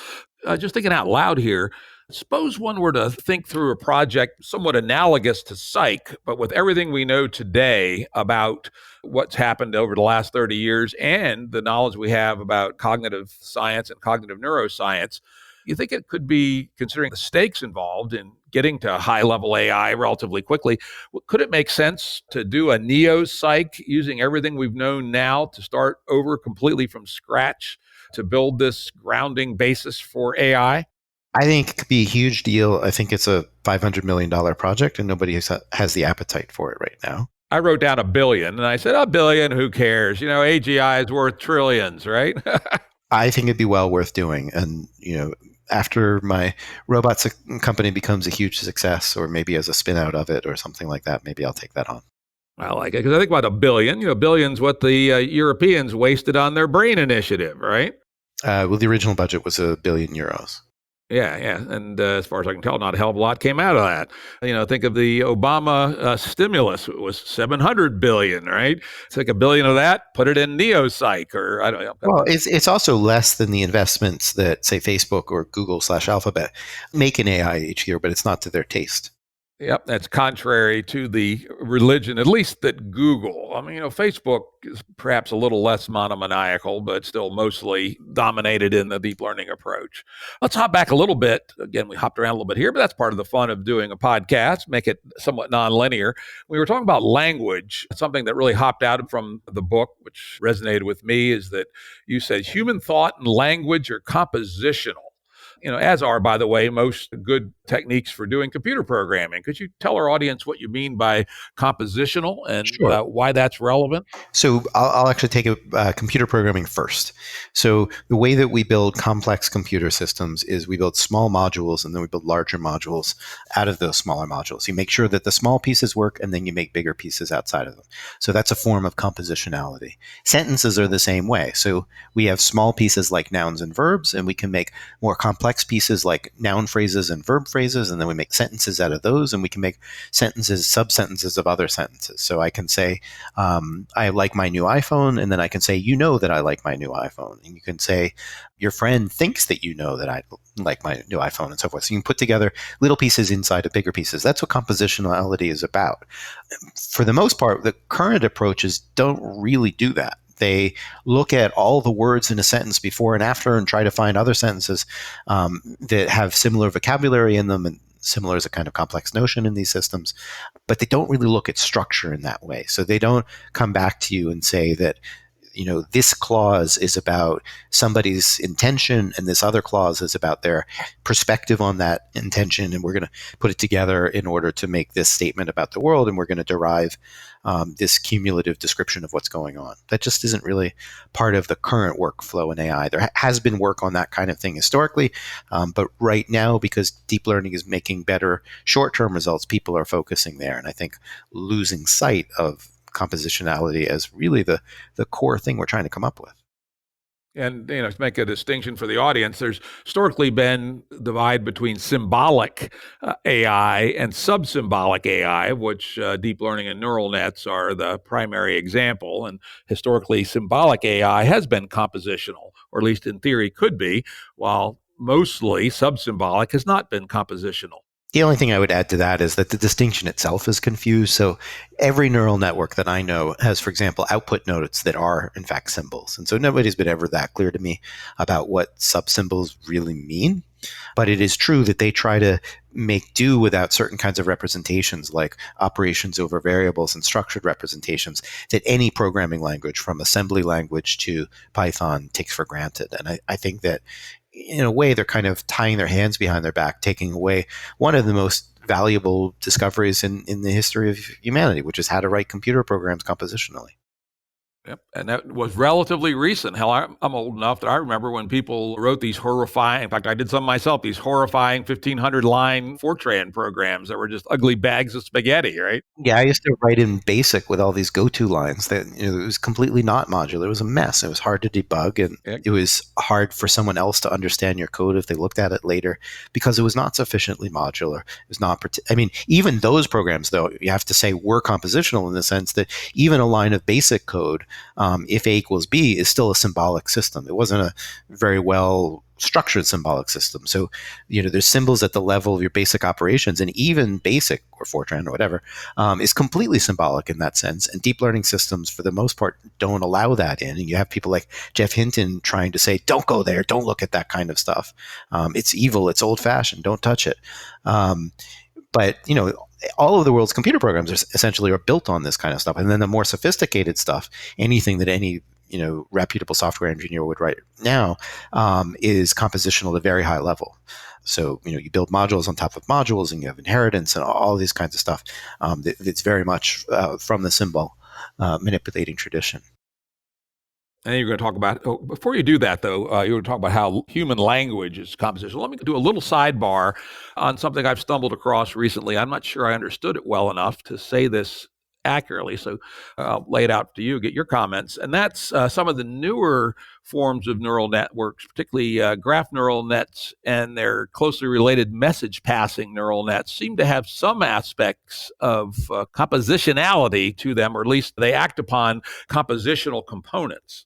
Just thinking out loud here, suppose one were to think through a project somewhat analogous to Cyc, but with everything we know today about what's happened over the last 30 years and the knowledge we have about cognitive science and cognitive neuroscience. You think it could be, considering the stakes involved in getting to high-level AI relatively quickly, could it make sense to do a neo-Cyc using everything we've known now to start over completely from scratch to build this grounding basis for AI?
I think it could be a huge deal. I think it's a $500 million project, and nobody has the appetite for it right now.
I wrote down $1 billion, and I said, $1 billion, who cares? AGI is worth trillions, right?
I think it'd be well worth doing. And, after my robots company becomes a huge success, or maybe as a spin out of it or something like that, maybe I'll take that on.
I like it because I think about $1 billion. Billion's what the Europeans wasted on their brain initiative, right?
Well, the original budget was €1 billion.
Yeah. And as far as I can tell, not a hell of a lot came out of that. Think of the Obama stimulus. It was $700 billion, right? Take $1 billion of that, put it in neo-Cyc, or I don't know.
Well, it's also less than the investments that, say, Facebook or Google/Alphabet make in AI each year, but it's not to their taste.
Yep, that's contrary to the religion, at least that Google. Facebook is perhaps a little less monomaniacal, but still mostly dominated in the deep learning approach. Let's hop back a little bit. Again, we hopped around a little bit here, but that's part of the fun of doing a podcast, make it somewhat nonlinear. We were talking about language. Something that really hopped out from the book, which resonated with me, is that you said human thought and language are compositional. As are, by the way, most good techniques for doing computer programming. Could you tell our audience what you mean by compositional and
Sure.
Why that's relevant?
So I'll actually take computer programming first. So the way that we build complex computer systems is we build small modules and then we build larger modules out of those smaller modules. You make sure that the small pieces work and then you make bigger pieces outside of them. So that's a form of compositionality. Sentences are the same way. So we have small pieces like nouns and verbs, and we can make more complex pieces like noun phrases and verb phrases, and then we make sentences out of those, and we can make sentences, sub-sentences of other sentences. So I can say, I like my new iPhone, and then I can say, that I like my new iPhone. And you can say, your friend thinks that that I like my new iPhone, and so forth. So you can put together little pieces inside of bigger pieces. That's what compositionality is about. For the most part, the current approaches don't really do that. They look at all the words in a sentence before and after and try to find other sentences that have similar vocabulary in them, and similar is a kind of complex notion in these systems, but they don't really look at structure in that way. So they don't come back to you and say that, this clause is about somebody's intention and this other clause is about their perspective on that intention, and we're going to put it together in order to make this statement about the world, and we're going to derive this cumulative description of what's going on. That just isn't really part of the current workflow in AI. There has been work on that kind of thing historically, but right now, because deep learning is making better short-term results, people are focusing there, and I think losing sight of compositionality as really the core thing we're trying to come up with.
And, to make a distinction for the audience, there's historically been a divide between symbolic AI and sub-symbolic AI, which deep learning and neural nets are the primary example. And historically, symbolic AI has been compositional, or at least in theory could be, while mostly sub-symbolic has not been compositional.
The only thing I would add to that is that the distinction itself is confused. So every neural network that I know has, for example, output nodes that are, in fact, symbols. And so nobody's been ever that clear to me about what sub-symbols really mean. But it is true that they try to make do without certain kinds of representations like operations over variables and structured representations that any programming language from assembly language to Python takes for granted. And I think that in a way they're kind of tying their hands behind their back, taking away one of the most valuable discoveries in the history of humanity, which is how to write computer programs compositionally.
Yep. And that was relatively recent. Hell, I'm old enough that I remember when people wrote these horrifying, in fact, I did some myself, these horrifying 1,500-line Fortran programs that were just ugly bags of spaghetti, right?
Yeah, I used to write in BASIC with all these go-to lines that it was completely not modular. It was a mess. It was hard to debug, and it was hard for someone else to understand your code if they looked at it later because it was not sufficiently modular. It was not. Even those programs, though, you have to say were compositional in the sense that even a line of BASIC code, if A equals B, is still a symbolic system. It wasn't a very well structured symbolic system. So, there's symbols at the level of your basic operations, and even BASIC or Fortran or whatever is completely symbolic in that sense. And deep learning systems, for the most part, don't allow that in. And you have people like Jeff Hinton trying to say, don't go there, don't look at that kind of stuff. It's evil, it's old fashioned, don't touch it. But all of the world's computer programs are built on this kind of stuff. And then the more sophisticated stuff, anything that any reputable software engineer would write now, is compositional at a very high level. So you build modules on top of modules, and you have inheritance and all these kinds of stuff. It's very much from the symbol manipulating tradition.
And then you're going to talk about, before you do that, though, you're going to talk about how human language is compositional. Let me do a little sidebar on something I've stumbled across recently. I'm not sure I understood it well enough to say this accurately, so I'll lay it out to you, get your comments. And that's some of the newer forms of neural networks, particularly graph neural nets and their closely related message passing neural nets, seem to have some aspects of compositionality to them, or at least they act upon compositional components.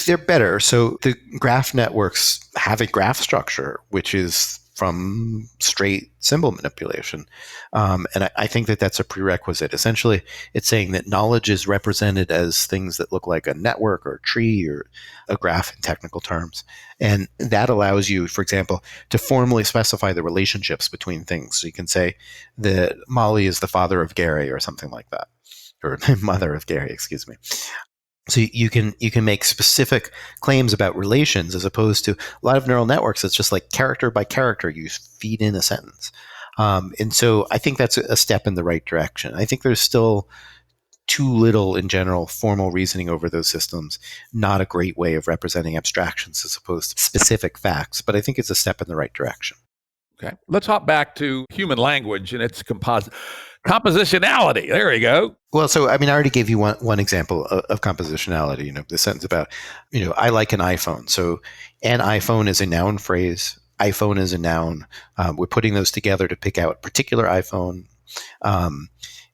They're better. So the graph networks have a graph structure, which is from straight symbol manipulation. And I think that that's a prerequisite. Essentially, it's saying that knowledge is represented as things that look like a network or a tree or a graph in technical terms. And that allows you, for example, to formally specify the relationships between things. So you can say that Molly is the father of Gary or something like that, or mother of Gary, excuse me. So you can make specific claims about relations, as opposed to a lot of neural networks. It's just like character by character, you feed in a sentence. And so I think that's a step in the right direction. I think there's still too little in general formal reasoning over those systems, not a great way of representing abstractions as opposed to specific facts. But I think it's a step in the right direction.
Okay. Let's hop back to human language and its compositionality. There we go.
Well, so I already gave you one example of compositionality. The sentence about, I like an iPhone. So an iPhone is a noun phrase. iPhone is a noun. We're putting those together to pick out a particular iPhone.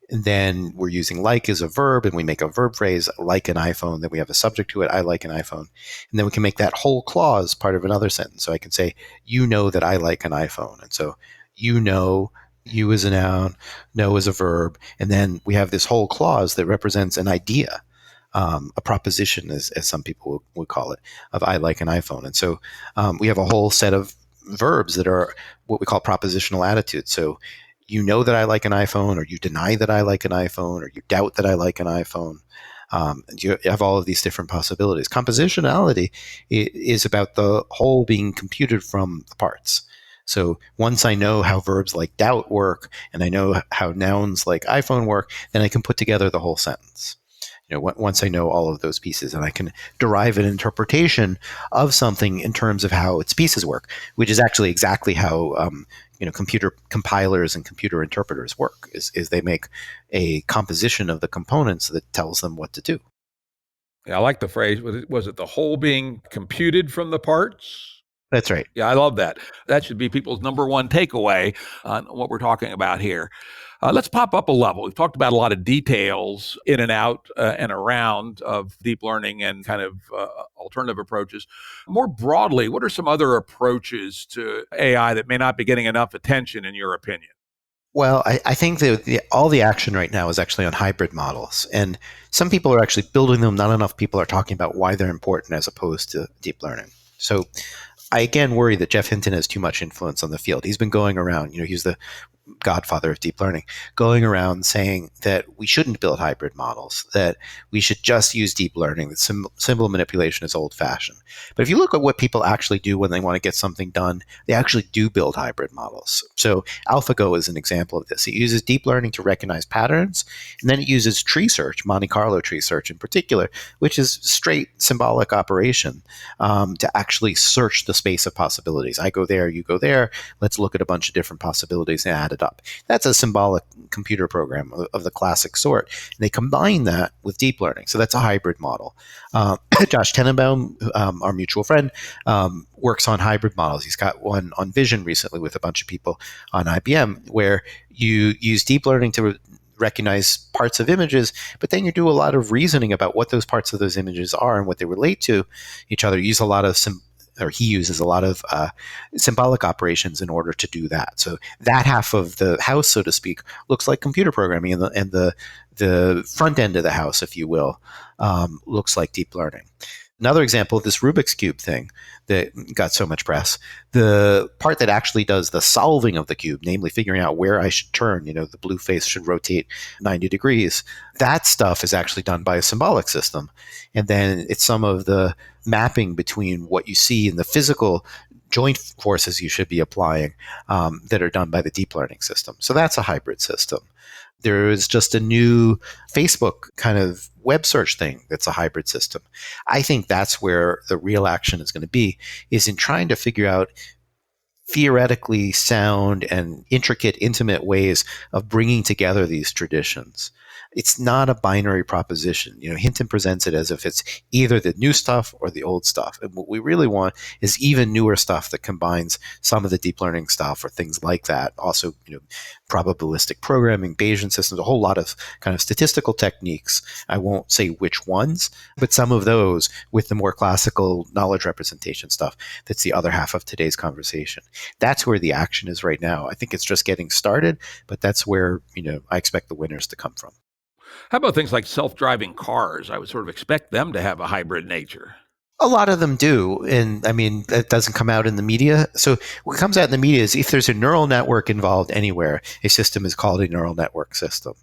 And then we're using like as a verb, and we make a verb phrase, like an iPhone. Then we have a subject to it, I like an iPhone. And then we can make that whole clause part of another sentence. So I can say, you know that I like an iPhone. And so you as a noun, know as a verb. And then we have this whole clause that represents an idea, a proposition, as some people would call it, of I like an iPhone. And so we have a whole set of verbs that are what we call propositional attitudes. So you know that I like an iPhone, or you deny that I like an iPhone, or you doubt that I like an iPhone. You have all of these different possibilities. Compositionality is about the whole being computed from the parts. So once I know how verbs like doubt work, and I know how nouns like iPhone work, then I can put together the whole sentence. Once I know all of those pieces, and I can derive an interpretation of something in terms of how its pieces work, which is actually exactly how computer compilers and computer interpreters work. Is they make a composition of the components that tells them what to do.
Yeah, I like the phrase. Was it the whole being computed from the parts?
That's right.
Yeah, I love that. That should be people's number one takeaway on what we're talking about here. Let's pop up a level. We've talked about a lot of details in and out and around of deep learning and kind of alternative approaches. More broadly, what are some other approaches to AI that may not be getting enough attention, in your opinion?
Well, I think that all the action right now is actually on hybrid models. And some people are actually building them. Not enough people are talking about why they're important as opposed to deep learning. So I again worry that Jeff Hinton has too much influence on the field. He's been going around, he's the godfather of deep learning, going around saying that we shouldn't build hybrid models, that we should just use deep learning, that symbol manipulation is old fashioned. But if you look at what people actually do when they want to get something done, they actually do build hybrid models. So AlphaGo is an example of this. It uses deep learning to recognize patterns, and then it uses tree search, Monte Carlo tree search in particular, which is straight symbolic operation, to actually search the space of possibilities. I go there, you go there, let's look at a bunch of different possibilities and add it up. That's a symbolic computer program of the classic sort. And they combine that with deep learning. So that's a hybrid model. Josh Tenenbaum, our mutual friend, works on hybrid models. He's got one on vision recently with a bunch of people on IBM, where you use deep learning to recognize parts of images, but then you do a lot of reasoning about what those parts of those images are and what they relate to each other. He uses a lot of symbolic operations in order to do that. So that half of the house, so to speak, looks like computer programming, and the front end of the house, if you will, looks like deep learning. Another example of this Rubik's Cube thing that got so much press, the part that actually does the solving of the cube, namely figuring out where I should turn, the blue face should rotate 90 degrees, that stuff is actually done by a symbolic system. And then it's some of the mapping between what you see in the physical joint forces you should be applying that are done by the deep learning system. So that's a hybrid system. There is just a new Facebook kind of web search thing that's a hybrid system. I think that's where the real action is going to be, is in trying to figure out theoretically sound and intricate, intimate ways of bringing together these traditions. It's not a binary proposition. Hinton presents it as if it's either the new stuff or the old stuff. And what we really want is even newer stuff that combines some of the deep learning stuff or things like that. Also, probabilistic programming, Bayesian systems, a whole lot of kind of statistical techniques. I won't say which ones, but some of those with the more classical knowledge representation stuff. That's the other half of today's conversation. That's where the action is right now. I think it's just getting started, but that's where, I expect the winners to come from.
How about things like self-driving cars? I would sort of expect them to have a hybrid nature.
A lot of them do. And I mean, that doesn't come out in the media. So what comes out in the media is if there's a neural network involved anywhere, a system is called a neural network system.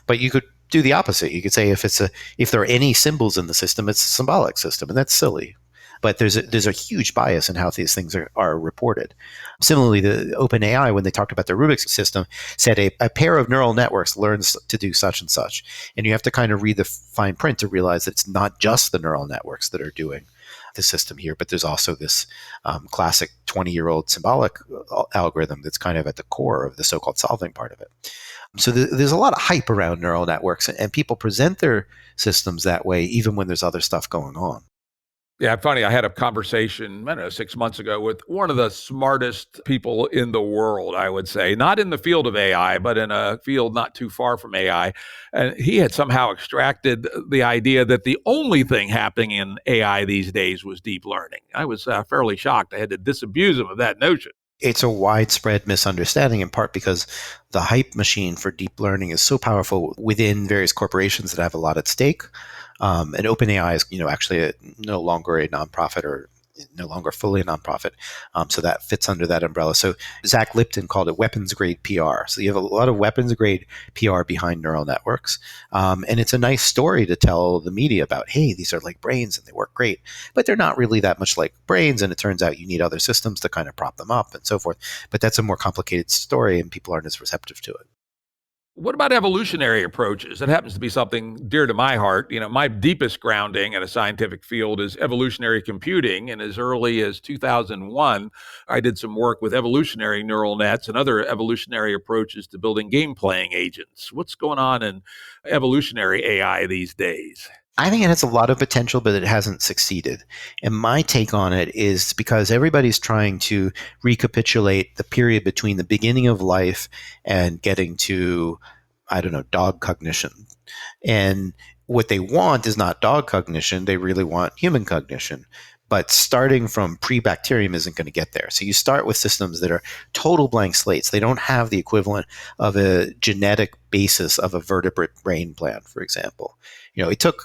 But you could do the opposite. You could say if there are any symbols in the system, it's a symbolic system, and that's silly. But there's a huge bias in how these things are reported. Similarly, the OpenAI, when they talked about the Rubik's system, said a pair of neural networks learns to do such and such. And you have to kind of read the fine print to realize that it's not just the neural networks that are doing the system here, but there's also this classic 20-year-old symbolic algorithm that's kind of at the core of the so-called solving part of it. So there's a lot of hype around neural networks, and people present their systems that way even when there's other stuff going on.
Yeah, funny. I had a conversation, 6 months ago with one of the smartest people in the world, I would say, not in the field of AI, but in a field not too far from AI. And he had somehow extracted the idea that the only thing happening in AI these days was deep learning. I was fairly shocked. I had to disabuse him of that notion.
It's a widespread misunderstanding, in part because the hype machine for deep learning is so powerful within various corporations that have a lot at stake. And OpenAI is, actually no longer a nonprofit, or no longer fully a nonprofit. So that fits under that umbrella. So Zach Lipton called it weapons grade PR. So you have a lot of weapons grade PR behind neural networks. And it's a nice story to tell the media about, hey, these are like brains and they work great, but they're not really that much like brains. And it turns out you need other systems to kind of prop them up and so forth. But that's a more complicated story, and people aren't as receptive to it.
What about evolutionary approaches? That happens to be something dear to my heart. My deepest grounding in a scientific field is evolutionary computing. And as early as 2001, I did some work with evolutionary neural nets and other evolutionary approaches to building game-playing agents. What's going on in evolutionary AI these days?
I think it has a lot of potential, but it hasn't succeeded. And my take on it is because everybody's trying to recapitulate the period between the beginning of life and getting to, dog cognition. And what they want is not dog cognition. They really want human cognition. But starting from pre-bacterium isn't going to get there. So you start with systems that are total blank slates. They don't have the equivalent of a genetic basis of a vertebrate brain plan, for example. It took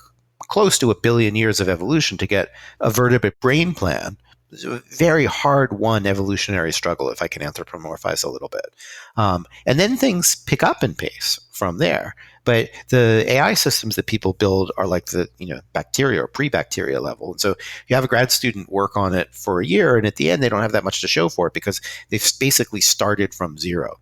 close to 1 billion years of evolution to get a vertebrate brain plan, It's a very hard-won evolutionary struggle, if I can anthropomorphize a little bit. And then things pick up in pace from there. But the AI systems that people build are like the bacteria or pre-bacteria level. And so you have a grad student work on it for a year, and at the end, they don't have that much to show for it because they've basically started from zero.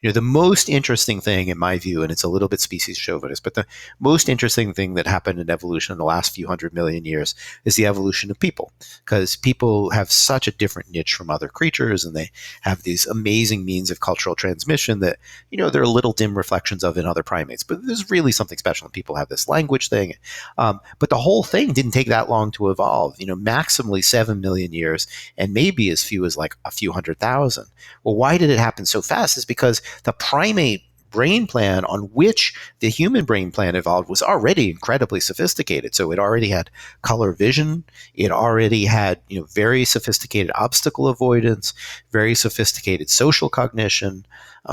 The most interesting thing, in my view, and it's a little bit species chauvinist, but the most interesting thing that happened in evolution in the last few 100 million years is the evolution of people, because people have such a different niche from other creatures, and they have these amazing means of cultural transmission that, there are little dim reflections of in other primates. But there's really something special, and people have this language thing. But the whole thing didn't take that long to evolve, maximally 7 million years, and maybe as few as like a few 100,000. Well, why did it happen so fast? Is because the primate brain plan on which the human brain plan evolved was already incredibly sophisticated. So it already had color vision. It already had, very sophisticated obstacle avoidance, very sophisticated social cognition,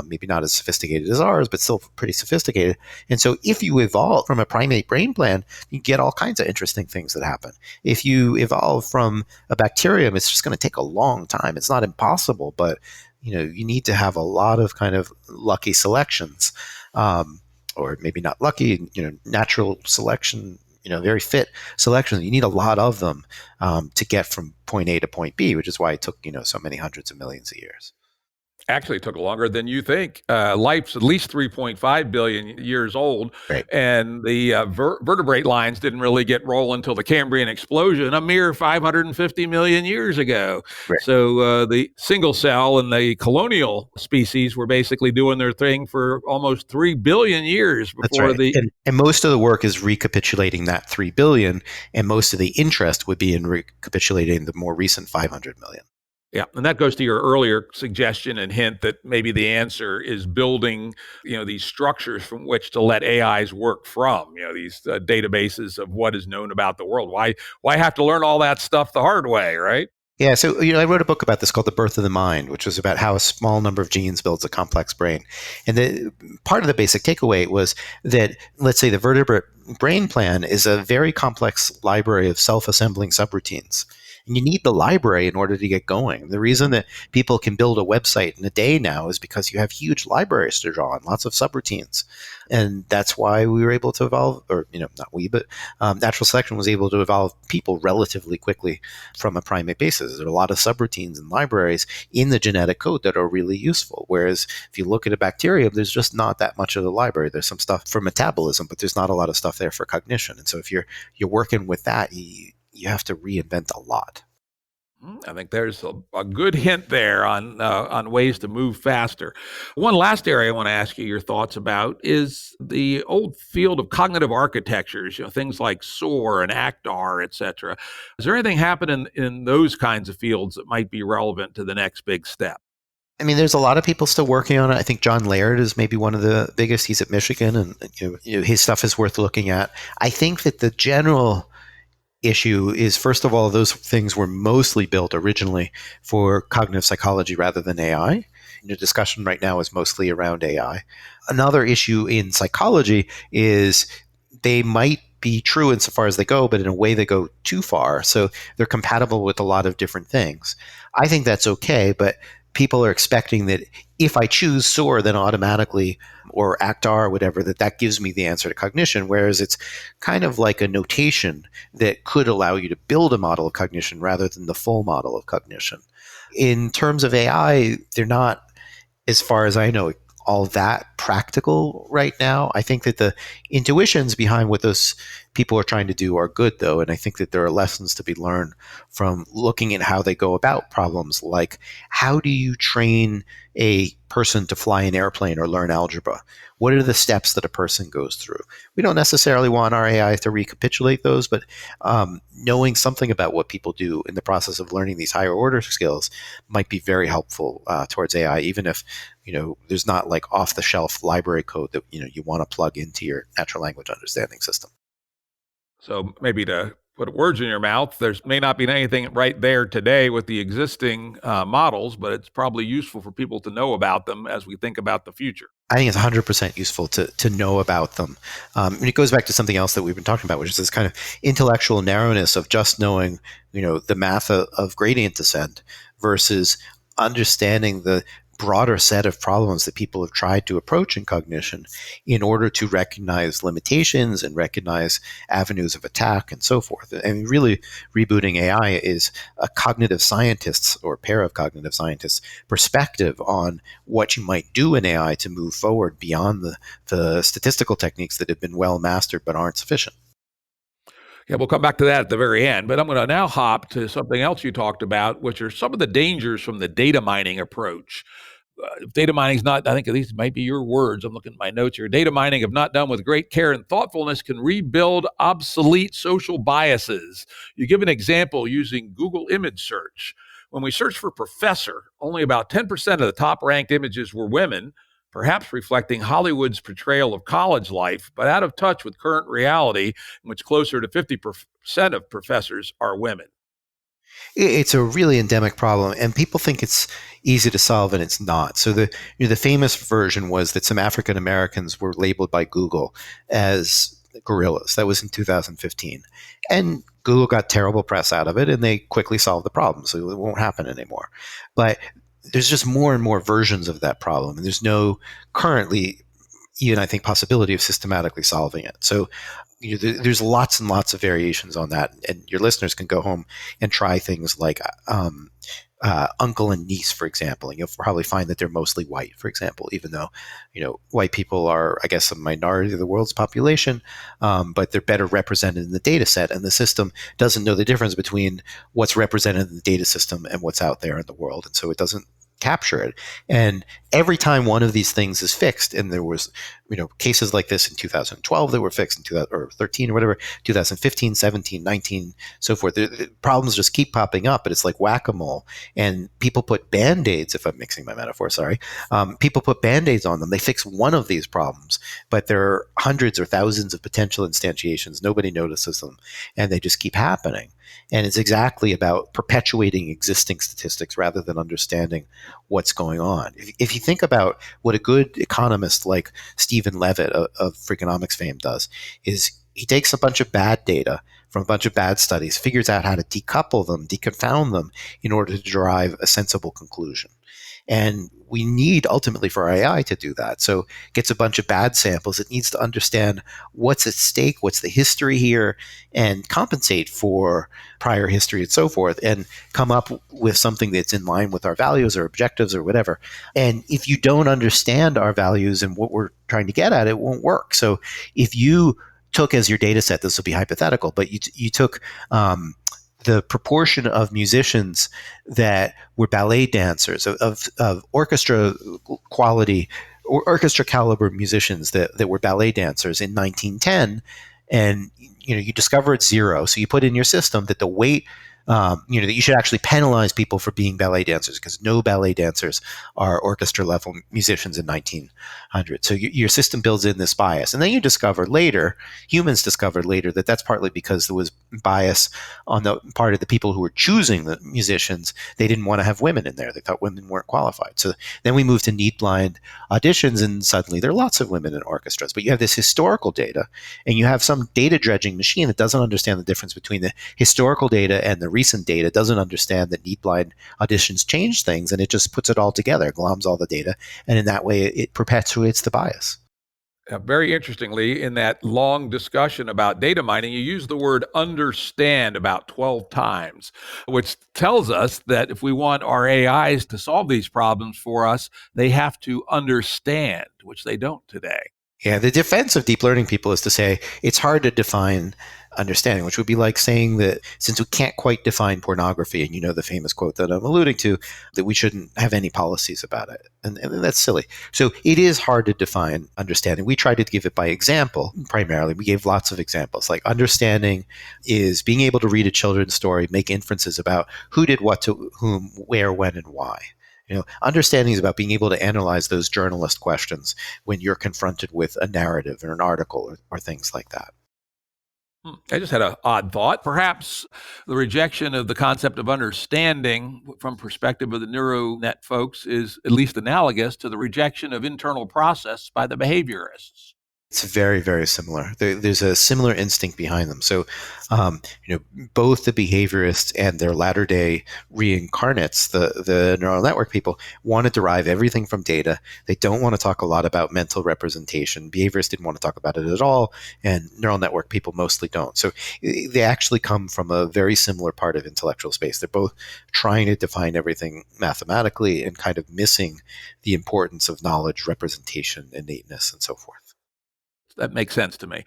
maybe not as sophisticated as ours, but still pretty sophisticated. And so if you evolve from a primate brain plan, you get all kinds of interesting things that happen. If you evolve from a bacterium, it's just going to take a long time. It's not impossible, but you need to have a lot of kind of lucky selections, or maybe not lucky, natural selection, very fit selections. You need a lot of them to get from point A to point B, which is why it took, so many hundreds of millions of years.
Actually, it took longer than you think. Life's at least 3.5 billion years old,
Right.
And the vertebrate lines didn't really get rolling until the Cambrian explosion a mere 550 million years ago.
Right.
So the single cell and the colonial species were basically doing their thing for almost 3 billion years before
That's right. And most of the work is recapitulating that 3 billion, and most of the interest would be in recapitulating the more recent 500 million.
Yeah, and that goes to your earlier suggestion and hint that maybe the answer is building, these structures from which to let AIs work from, these databases of what is known about the world. Why have to learn all that stuff the hard way, right?
Yeah, so I wrote a book about this called The Birth of the Mind, which was about how a small number of genes builds a complex brain. And the part of the basic takeaway was that, let's say, the vertebrate brain plan is a very complex library of self-assembling subroutines. And you need the library in order to get going. The reason that people can build a website in a day now is because you have huge libraries to draw on, lots of subroutines. And that's why we were able to evolve, or, not we, but natural selection was able to evolve people relatively quickly from a primate basis. There are a lot of subroutines and libraries in the genetic code that are really useful. Whereas if you look at a bacterium, there's just not that much of the library. There's some stuff for metabolism, but there's not a lot of stuff there for cognition. And so if you're working with that, you have to reinvent a lot.
I think there's a good hint there on ways to move faster. One last area I want to ask you your thoughts about is the old field of cognitive architectures, things like SOAR and ACT-R, et cetera. Is there anything happening in those kinds of fields that might be relevant to the next big step?
I mean, there's a lot of people still working on it. I think John Laird is maybe one of the biggest. He's at Michigan, and his stuff is worth looking at. I think that the general issue is, first of all, those things were mostly built originally for cognitive psychology rather than AI. The discussion right now is mostly around AI. Another issue in psychology is they might be true insofar as they go, but in a way they go too far. So they're compatible with a lot of different things. I think that's okay, but people are expecting that if I choose SOAR, then automatically, or ACT-R, or whatever, that gives me the answer to cognition, whereas it's kind of like a notation that could allow you to build a model of cognition rather than the full model of cognition. In terms of AI, they're not, as far as I know, all that practical right now. I think that the intuitions behind what those people are trying to do are good, though, and I think that there are lessons to be learned from looking at how they go about problems, like how do you train a person to fly an airplane or learn algebra? What are the steps that a person goes through? We don't necessarily want our AI to recapitulate those, but knowing something about what people do in the process of learning these higher order skills might be very helpful towards AI, even if there's not like off-the-shelf library code that you want to plug into your natural language understanding system.
So maybe to Put words in your mouth. There may not be anything right there today with the existing models, but it's probably useful for people to know about them as we think about the future.
I think it's 100% useful to know about them. And it goes back to something else that we've been talking about, which is this kind of intellectual narrowness of just knowing, the math of gradient descent versus understanding the broader set of problems that people have tried to approach in cognition in order to recognize limitations and recognize avenues of attack and so forth. And really, rebooting AI is a cognitive scientist's or pair of cognitive scientists' perspective on what you might do in AI to move forward beyond the statistical techniques that have been well mastered but aren't sufficient.
Yeah, we'll come back to that at the very end, but I'm going to now hop to something else you talked about, which are some of the dangers from the data mining approach. Data mining is not, I think these might be your words. I'm looking at my notes here. Data mining, if not done with great care and thoughtfulness, can rebuild obsolete social biases. You give an example using Google image search. When we searched for professor, only about 10% of the top ranked images were women, perhaps reflecting Hollywood's portrayal of college life, but out of touch with current reality, in which closer to 50% of professors are women.
It's a really endemic problem, and people think it's easy to solve, and it's not. So the famous version was that some African Americans were labeled by Google as gorillas. That was in 2015, and Google got terrible press out of it, and they quickly solved the problem, so it won't happen anymore. But there's just more and more versions of that problem, and there's no currently even, I think, possibility of systematically solving it. So there's lots and lots of variations on that, and your listeners can go home and try things like uncle and niece, for example, and you'll probably find that they're mostly white, for example, even though white people are, I guess, a minority of the world's population, but they're better represented in the data set, and the system doesn't know the difference between what's represented in the data system and what's out there in the world, and so it doesn't capture it. And every time one of these things is fixed, and there was cases like this in 2012 that were fixed in 2013 or whatever, 2015, 17, 19, so forth. The problems just keep popping up, but it's like whack-a-mole. And people put band-aids, if I'm mixing my metaphor, sorry. People put band-aids on them. They fix one of these problems, but there are hundreds or thousands of potential instantiations. Nobody notices them, and they just keep happening. And it's exactly about perpetuating existing statistics rather than understanding what's going on. If you think about what a good economist like Stephen Levitt of Freakonomics fame does, is he takes a bunch of bad data from a bunch of bad studies, figures out how to decouple them, deconfound them in order to derive a sensible conclusion. And we need ultimately for AI to do that. So it gets a bunch of bad samples. It needs to understand what's at stake, what's the history here, and compensate for prior history and so forth, and come up with something that's in line with our values or objectives or whatever. And if you don't understand our values and what we're trying to get at, it won't work. So if you took as your data set, this will be hypothetical, but you took the proportion of musicians that were ballet dancers, of orchestra quality, or orchestra caliber musicians that were ballet dancers in 1910, and you discover it's zero. So you put in your system that the weight, that you should actually penalize people for being ballet dancers, because no ballet dancers are orchestra level musicians in 1900. So your system builds in this bias. And then humans discovered later that that's partly because there was bias on the part of the people who were choosing the musicians. They didn't want to have women in there. They thought women weren't qualified. So then we moved to need blind auditions, and suddenly there are lots of women in orchestras. But you have this historical data, and you have some data dredging machine that doesn't understand the difference between the historical data and the recent data, doesn't understand that need blind auditions change things, and it just puts it all together, gloms all the data, and in that way it perpetuates the bias.
Very interestingly, in that long discussion about data mining, you use the word understand about 12 times, which tells us that if we want our AIs to solve these problems for us, they have to understand, which they don't today.
Yeah, the defense of deep learning people is to say it's hard to define understanding, which would be like saying that since we can't quite define pornography, and the famous quote that I'm alluding to, that we shouldn't have any policies about it. And that's silly. So it is hard to define understanding. We tried to give it by example, primarily. We gave lots of examples. Like understanding is being able to read a children's story, make inferences about who did what to whom, where, when, and why. Understanding is about being able to analyze those journalist questions when you're confronted with a narrative or an article or things like that.
I just had an odd thought. Perhaps the rejection of the concept of understanding from perspective of the neuronet folks is at least analogous to the rejection of internal process by the behaviorists.
It's very, very similar. There's a similar instinct behind them. So, both the behaviorists and their latter-day reincarnates, the neural network people, want to derive everything from data. They don't want to talk a lot about mental representation. Behaviorists didn't want to talk about it at all, and neural network people mostly don't. So, they actually come from a very similar part of intellectual space. They're both trying to define everything mathematically and kind of missing the importance of knowledge, representation, innateness, and so forth.
That makes sense to me.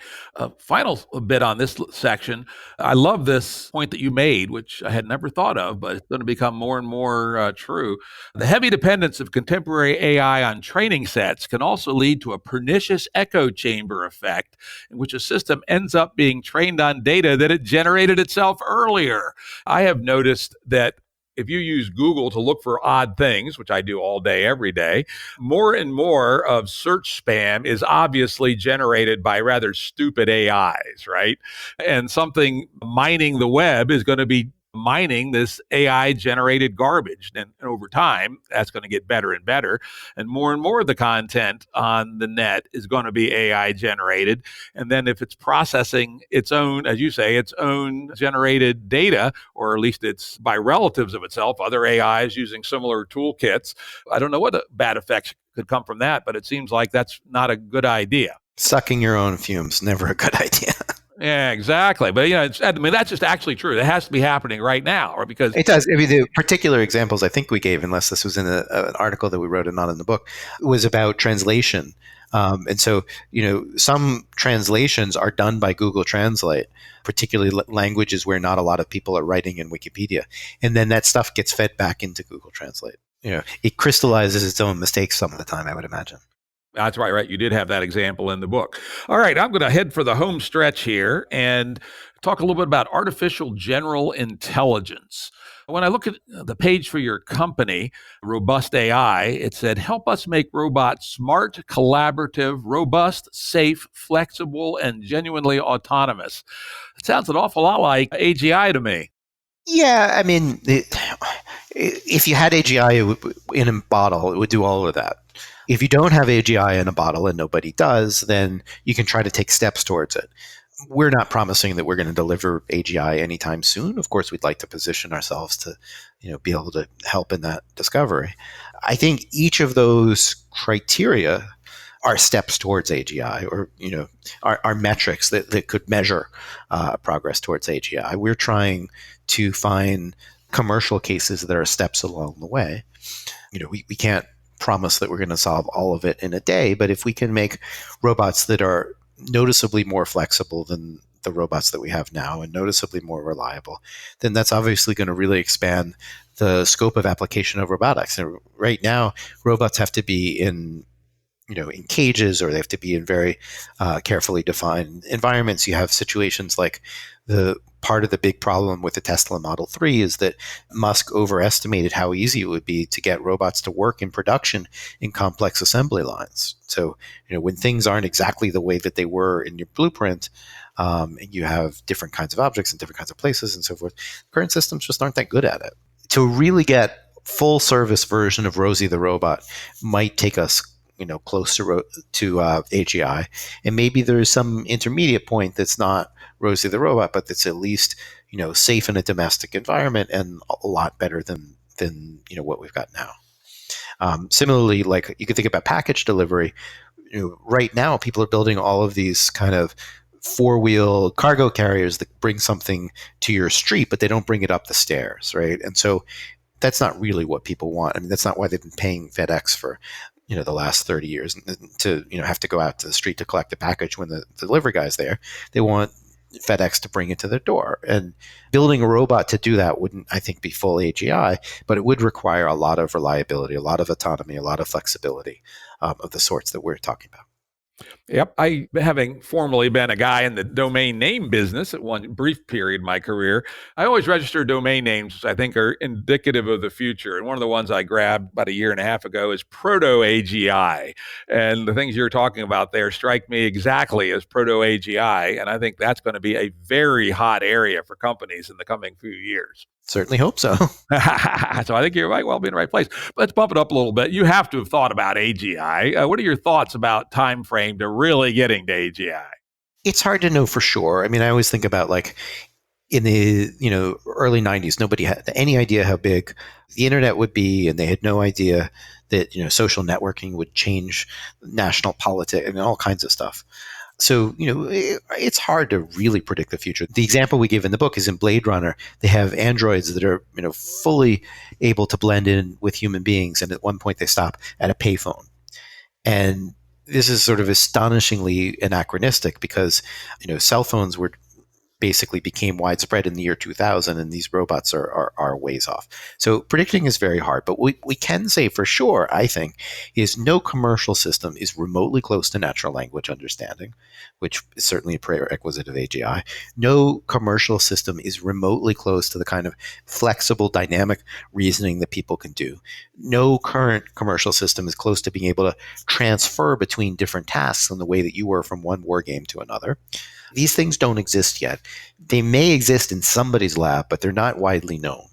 Final bit on this section. I love this point that you made, which I had never thought of, but it's going to become more and more true. The heavy dependence of contemporary AI on training sets can also lead to a pernicious echo chamber effect, in which a system ends up being trained on data that it generated itself earlier. I have noticed that if you use Google to look for odd things, which I do all day, every day, more and more of search spam is obviously generated by rather stupid AIs, right? And something mining the web is going to be mining this AI generated garbage. And over time, that's going to get better and better. And more of the content on the net is going to be AI generated. And then if it's processing its own, as you say, its own generated data, or at least it's by relatives of itself, other AIs using similar toolkits, I don't know what the bad effects could come from that, but it seems like that's not a good idea.
Sucking your own fumes, never a good idea.
Yeah, exactly. But that's just actually true. It has to be happening right now, or because
it does. I mean, the particular examples I think we gave, unless this was in an article that we wrote and not in the book, was about translation. And so, some translations are done by Google Translate, particularly languages where not a lot of people are writing in Wikipedia, and then that stuff gets fed back into Google Translate. It crystallizes its own mistakes some of the time, I would imagine.
That's right. You did have that example in the book. All right, I'm going to head for the home stretch here and talk a little bit about artificial general intelligence. When I look at the page for your company, Robust AI, it said, help us make robots smart, collaborative, robust, safe, flexible, and genuinely autonomous. It sounds an awful lot like AGI to me.
Yeah, I mean, if you had AGI in a bottle, it would do all of that. If you don't have AGI in a bottle, and nobody does, then you can try to take steps towards it. We're not promising that we're going to deliver AGI anytime soon. Of course, we'd like to position ourselves to, be able to help in that discovery. I think each of those criteria are steps towards AGI, or are metrics that could measure progress towards AGI. We're trying to find commercial cases that are steps along the way. We can't promise that we're going to solve all of it in a day, but if we can make robots that are noticeably more flexible than the robots that we have now and noticeably more reliable, then that's obviously going to really expand the scope of application of robotics. And right now, robots have to be in cages, or they have to be in very carefully defined environments. You have situations like the part of the big problem with the Tesla Model 3 is that Musk overestimated how easy it would be to get robots to work in production in complex assembly lines. So, when things aren't exactly the way that they were in your blueprint, and you have different kinds of objects in different kinds of places and so forth, current systems just aren't that good at it. To really get full service version of Rosie the robot might take us close to AGI, and maybe there's some intermediate point that's not Rosie the robot, but that's at least safe in a domestic environment and a lot better than what we've got now. Similarly, like you could think about package delivery. Right now, people are building all of these kind of four-wheel cargo carriers that bring something to your street, but they don't bring it up the stairs, right? And so that's not really what people want. I mean, that's not why they've been paying FedEx for the last 30 years to have to go out to the street to collect the package when the delivery guy's there. They want FedEx to bring it to their door. And building a robot to do that wouldn't, I think, be full AGI, but it would require a lot of reliability, a lot of autonomy, a lot of flexibility of the sorts that we're talking about.
Yep. I, having formerly been a guy in the domain name business at one brief period in my career, I always register domain names, which I think are indicative of the future. And one of the ones I grabbed about a year and a half ago is proto-AGI. And the things you're talking about there strike me exactly as proto-AGI. And I think that's going to be a very hot area for companies in the coming few years.
Certainly hope so.
So I think you might well be in the right place. Let's bump it up a little bit. You have to have thought about AGI. What are your thoughts about time frame to really getting to AGI?
It's hard to know for sure. I mean, I always think about like in the early 90s, nobody had any idea how big the internet would be, and they had no idea that social networking would change national politics and all kinds of stuff. So, it's hard to really predict the future. The example we give in the book is in Blade Runner. They have androids that are, fully able to blend in with human beings. And at one point they stop at a payphone. And this is sort of astonishingly anachronistic because, cell phones basically became widespread in the year 2000, and these robots are ways off. So predicting is very hard, but we can say for sure, I think, is no commercial system is remotely close to natural language understanding, which is certainly a prerequisite of AGI. No commercial system is remotely close to the kind of flexible, dynamic reasoning that people can do. No current commercial system is close to being able to transfer between different tasks in the way that you were from one war game to another. These things don't exist yet. They may exist in somebody's lab, but they're not widely known.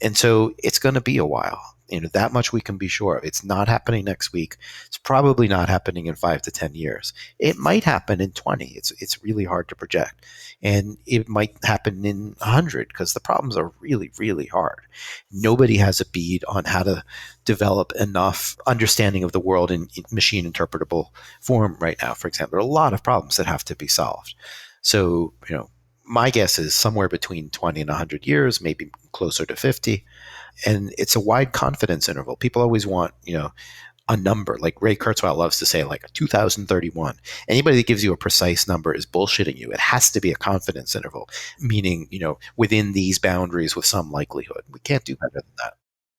And so it's going to be a while. That much we can be sure of. It's not happening next week. It's probably not happening in 5 to 10 years. It might happen in 20. It's really hard to project. And it might happen in 100 because the problems are really, really hard. Nobody has a bead on how to develop enough understanding of the world in machine interpretable form right now. For example, there are a lot of problems that have to be solved. So, my guess is somewhere between 20 and 100 years, maybe closer to 50. And it's a wide confidence interval. People always want, a number. Like Ray Kurzweil loves to say, like 2031. Anybody that gives you a precise number is bullshitting you. It has to be a confidence interval, meaning, within these boundaries with some likelihood. We can't do better than that.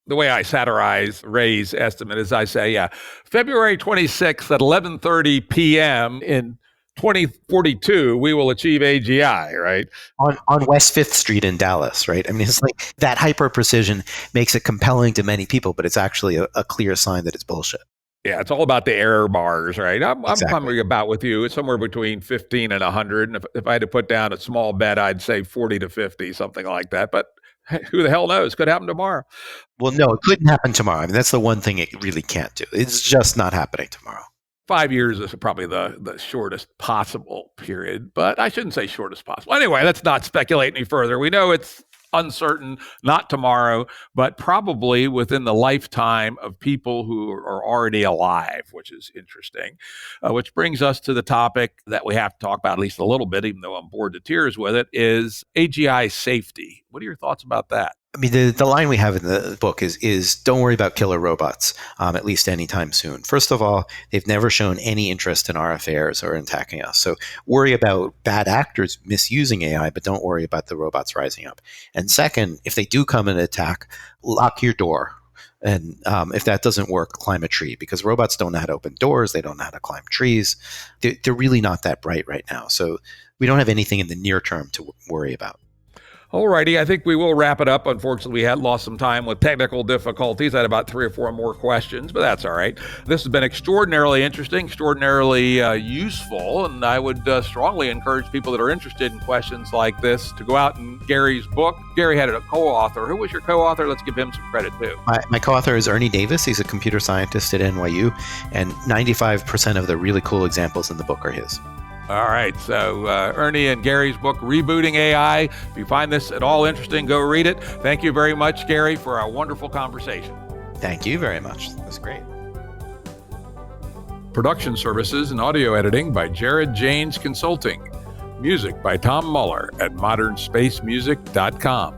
The way I satirize Ray's estimate is I say, February 26th at 11:30 p.m. in 2042, we will achieve AGI, right?
On West 5th Street in Dallas, right? I mean, it's like that hyper precision makes it compelling to many people, but it's actually a clear sign that it's bullshit.
Yeah, it's all about the error bars, right? I'm
Exactly.
probably about with you. It's somewhere between 15 and 100. And if I had to put down a small bet, I'd say 40 to 50, something like that. But who the hell knows? Could happen tomorrow.
Well, no, it couldn't happen tomorrow. I mean, that's the one thing it really can't do. It's just not happening tomorrow.
5 years is probably the shortest possible period, but I shouldn't say shortest possible. Anyway, let's not speculate any further. We know it's uncertain, not tomorrow, but probably within the lifetime of people who are already alive, which is interesting. Which brings us to the topic that we have to talk about at least a little bit, even though I'm bored to tears with it, is AGI safety. What are your thoughts about that?
I mean, the line we have in the book is don't worry about killer robots, at least anytime soon. First of all, they've never shown any interest in our affairs or in attacking us. So worry about bad actors misusing AI, but don't worry about the robots rising up. And second, if they do come and attack, lock your door. And if that doesn't work, climb a tree, because robots don't know how to open doors. They don't know how to climb trees. They're really not that bright right now. So we don't have anything in the near term to worry about.
All righty, I think we will wrap it up. Unfortunately, we had lost some time with technical difficulties. I had about 3 or 4 more questions, but that's all right. This has been extraordinarily interesting, extraordinarily useful, and I would strongly encourage people that are interested in questions like this to go out and Gary's book. Gary had a co-author. Who was your co-author? Let's give him some credit, too.
My co-author is Ernie Davis. He's a computer scientist at NYU, and 95% of the really cool examples in the book are his.
All right, so Ernie and Gary's book, Rebooting AI. If you find this at all interesting, go read it. Thank you very much, Gary, for a wonderful conversation.
Thank you very much. That was great.
Production services and audio editing by Jared Janes Consulting. Music by Tom Muller at modernspacemusic.com.